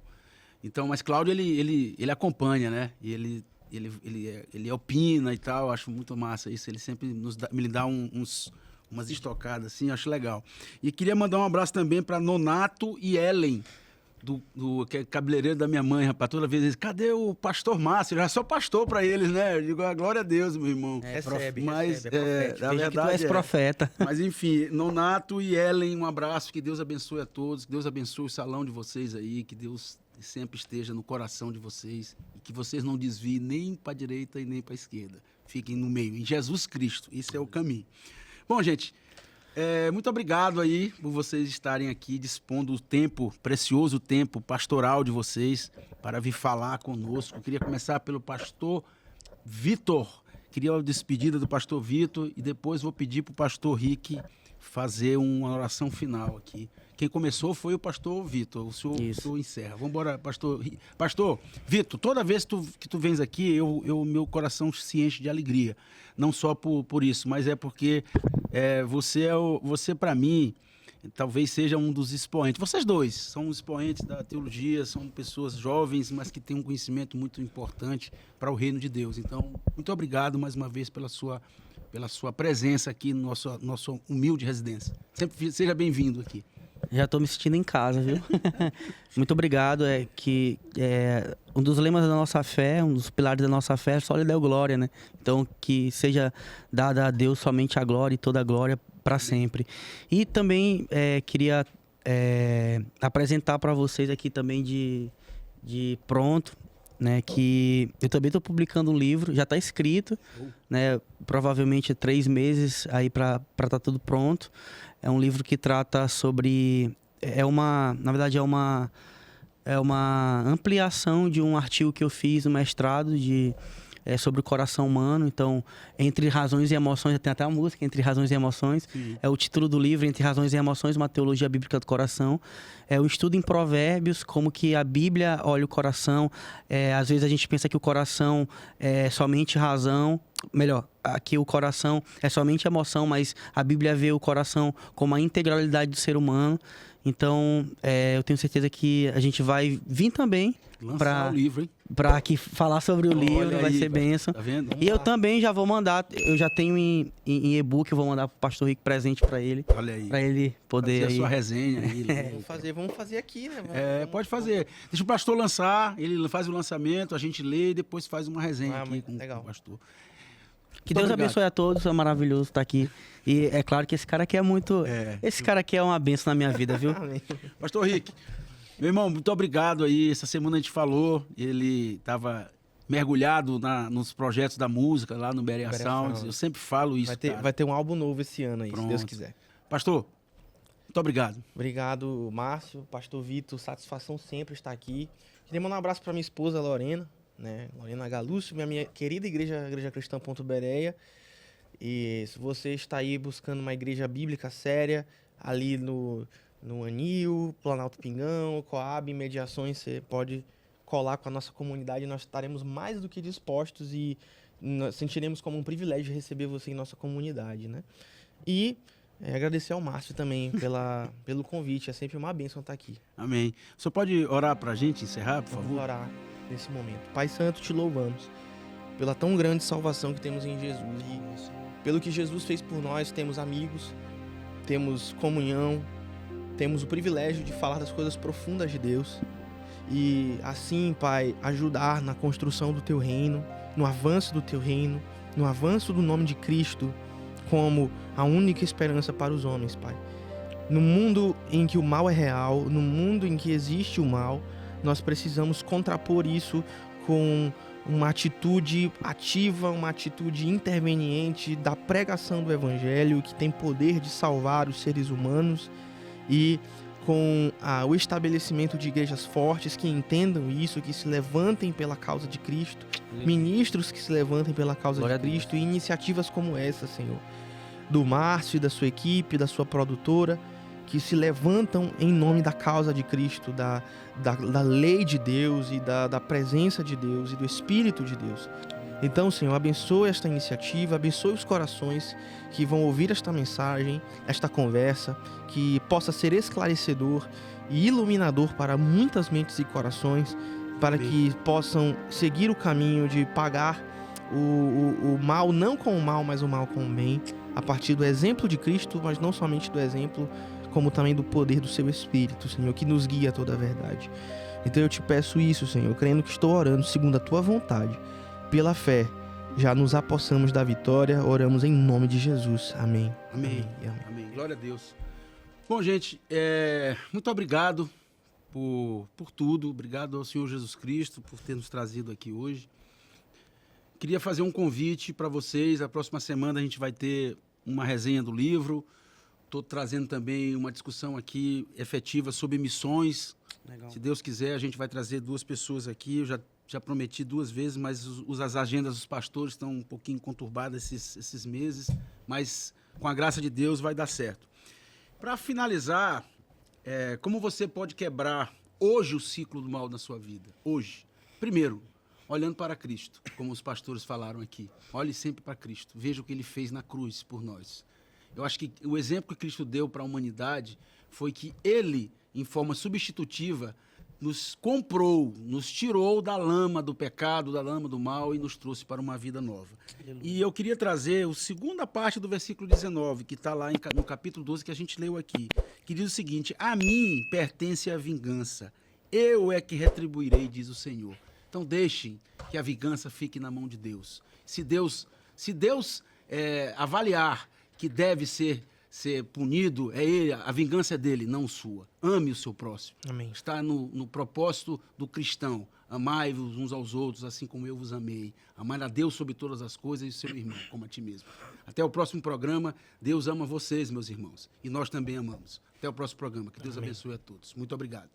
Então, mas Cláudio, ele acompanha, né? E ele opina e tal, acho muito massa isso. Ele sempre me dá umas estocadas assim, acho legal. E queria mandar um abraço também para Nonato e Ellen, que é cabeleireiro da minha mãe, rapaz. Toda vez eles, cadê o pastor Márcio? Eu já sou pastor para eles, né? Eu digo, glória a Deus, meu irmão. Recebe, na verdade, que tu és profeta. Mas enfim, Nonato e Ellen, um abraço, que Deus abençoe a todos, que Deus abençoe o salão de vocês aí, que Deus sempre esteja no coração de vocês e que vocês não desviem nem para a direita e nem para a esquerda. Fiquem no meio, em Jesus Cristo. Esse é o caminho. Bom, gente, muito obrigado aí por vocês estarem aqui dispondo o tempo, precioso tempo pastoral de vocês para vir falar conosco. Eu queria começar pelo pastor Vitor. Queria a despedida do pastor Vitor e depois vou pedir para o pastor Rick fazer uma oração final aqui. Quem começou foi o pastor Vitor. O senhor encerra. Vamos embora, pastor. Pastor Vitor, toda vez que tu vens aqui, meu coração se enche de alegria. Não só por isso, mas é porque você para mim, talvez seja um dos expoentes. Vocês dois são expoentes da teologia, são pessoas jovens, mas que têm um conhecimento muito importante para o reino de Deus. Então, muito obrigado mais uma vez pela sua presença aqui no nossa humilde residência. Sempre seja bem-vindo aqui. Já estou me sentindo em casa, viu? Muito obrigado. Um dos lemas da nossa fé, um dos pilares da nossa fé, só lhe deu glória, né? Então, que seja dada a Deus somente a glória e toda a glória para sempre. E também queria apresentar para vocês aqui também de pronto, né? Que eu também estou publicando um livro, já está escrito, né? Provavelmente 3 meses aí para estar tudo pronto. É um livro que trata sobre... Na verdade, é uma ampliação de um artigo que eu fiz no mestrado sobre o coração humano. Então, Entre Razões e Emoções, tem até a música, Entre Razões e Emoções. Sim. É o título do livro, Entre Razões e Emoções, uma teologia bíblica do coração. É o estudo em Provérbios, como que a Bíblia olha o coração. Às vezes a gente pensa que o coração é somente razão. Melhor, aqui o coração é somente emoção, mas a Bíblia vê o coração como a integralidade do ser humano. Então, eu tenho certeza que a gente vai vir também lançar o livro, hein? Para aqui falar sobre o livro, vai ser bênção. Tá vendo? E eu também já vou mandar, eu já tenho em e-book, eu vou mandar pro pastor Rico presente para ele. Olha aí. Para ele poder fazer a sua resenha aí. Vamos fazer aqui, né? Pode fazer. Deixa o pastor lançar, ele faz o lançamento, a gente lê e depois faz uma resenha aqui com o pastor. Que Deus abençoe a todos, é maravilhoso estar aqui. E é claro que esse cara aqui é muito... Esse cara aqui é uma bênção na minha vida, viu? Pastor Rick, meu irmão, muito obrigado aí. Essa semana a gente falou, ele estava mergulhado nos projetos da música lá no Berea Sounds. Eu sempre falo isso, vai ter um álbum novo esse ano aí, se Deus quiser. Pastor, muito obrigado. Obrigado, Márcio, pastor Vitor, satisfação sempre estar aqui. Queria mandar um abraço para minha esposa, Lorena, né? Lorena Galúcio, minha querida igreja cristã.berea. E se você está aí buscando uma igreja bíblica séria, ali no Anil, Planalto Pingão, Coab, Mediações, você pode colar com a nossa comunidade. Nós estaremos mais do que dispostos e nós sentiremos como um privilégio receber você em nossa comunidade, né? E agradecer ao Márcio também pelo convite. É sempre uma bênção estar aqui. Amém. O senhor pode orar para a gente encerrar, por favor? Vamos orar nesse momento. Pai Santo, te louvamos pela tão grande salvação que temos em Jesus. E pelo que Jesus fez por nós, temos amigos, temos comunhão, temos o privilégio de falar das coisas profundas de Deus e assim, Pai, ajudar na construção do Teu reino, no avanço do Teu reino, no avanço do nome de Cristo como a única esperança para os homens, Pai. No mundo em que o mal é real, no mundo em que existe o mal, nós precisamos contrapor isso com uma atitude ativa, uma atitude interveniente da pregação do Evangelho, que tem poder de salvar os seres humanos, e com o estabelecimento de igrejas fortes que entendam isso, que se levantem pela causa de Cristo, ministros que se levantem pela causa de Cristo, e iniciativas como essa, Senhor, do Márcio e da sua equipe, da sua produtora, que se levantam em nome da causa de Cristo, da lei de Deus e da presença de Deus e do Espírito de Deus. Então, Senhor, abençoe esta iniciativa, abençoe os corações que vão ouvir esta mensagem, esta conversa, que possa ser esclarecedor e iluminador para muitas mentes e corações, para que possam seguir o caminho de pagar o mal, não com o mal, mas o mal com o bem, a partir do exemplo de Cristo, mas não somente do exemplo, como também do poder do seu Espírito, Senhor, que nos guia a toda a verdade. Então eu te peço isso, Senhor, crendo que estou orando segundo a tua vontade. Pela fé, já nos apossamos da vitória, oramos em nome de Jesus. Amém. Amém. Amém. Amém. Glória a Deus. Bom, gente, muito obrigado por tudo. Obrigado ao Senhor Jesus Cristo por ter nos trazido aqui hoje. Queria fazer um convite para vocês. A próxima semana a gente vai ter uma resenha do livro. Estou trazendo também uma discussão aqui efetiva sobre missões. Legal. Se Deus quiser, a gente vai trazer 2 pessoas aqui. Eu já prometi 2 vezes, mas as agendas dos pastores estão um pouquinho conturbadas esses meses. Mas com a graça de Deus vai dar certo. Para finalizar, como você pode quebrar hoje o ciclo do mal na sua vida? Hoje. Primeiro, olhando para Cristo, como os pastores falaram aqui. Olhe sempre para Cristo. Veja o que Ele fez na cruz por nós. Eu acho que o exemplo que Cristo deu para a humanidade foi que Ele, em forma substitutiva, nos comprou, nos tirou da lama do pecado, da lama do mal e nos trouxe para uma vida nova. Aleluia. E eu queria trazer a segunda parte do versículo 19, que está lá no capítulo 12, que a gente leu aqui, que diz o seguinte: a mim pertence a vingança, eu é que retribuirei, diz o Senhor. Então deixem que a vingança fique na mão de Deus. Se Deus avaliar que deve ser punido, é ele, a vingança é dele, não sua. Ame o seu próximo. Amém. Está no propósito do cristão. Amai-vos uns aos outros, assim como eu vos amei. Amar a Deus sobre todas as coisas e o seu irmão, como a ti mesmo. Até o próximo programa. Deus ama vocês, meus irmãos. E nós também amamos. Até o próximo programa. Que Deus abençoe a todos. Muito obrigado.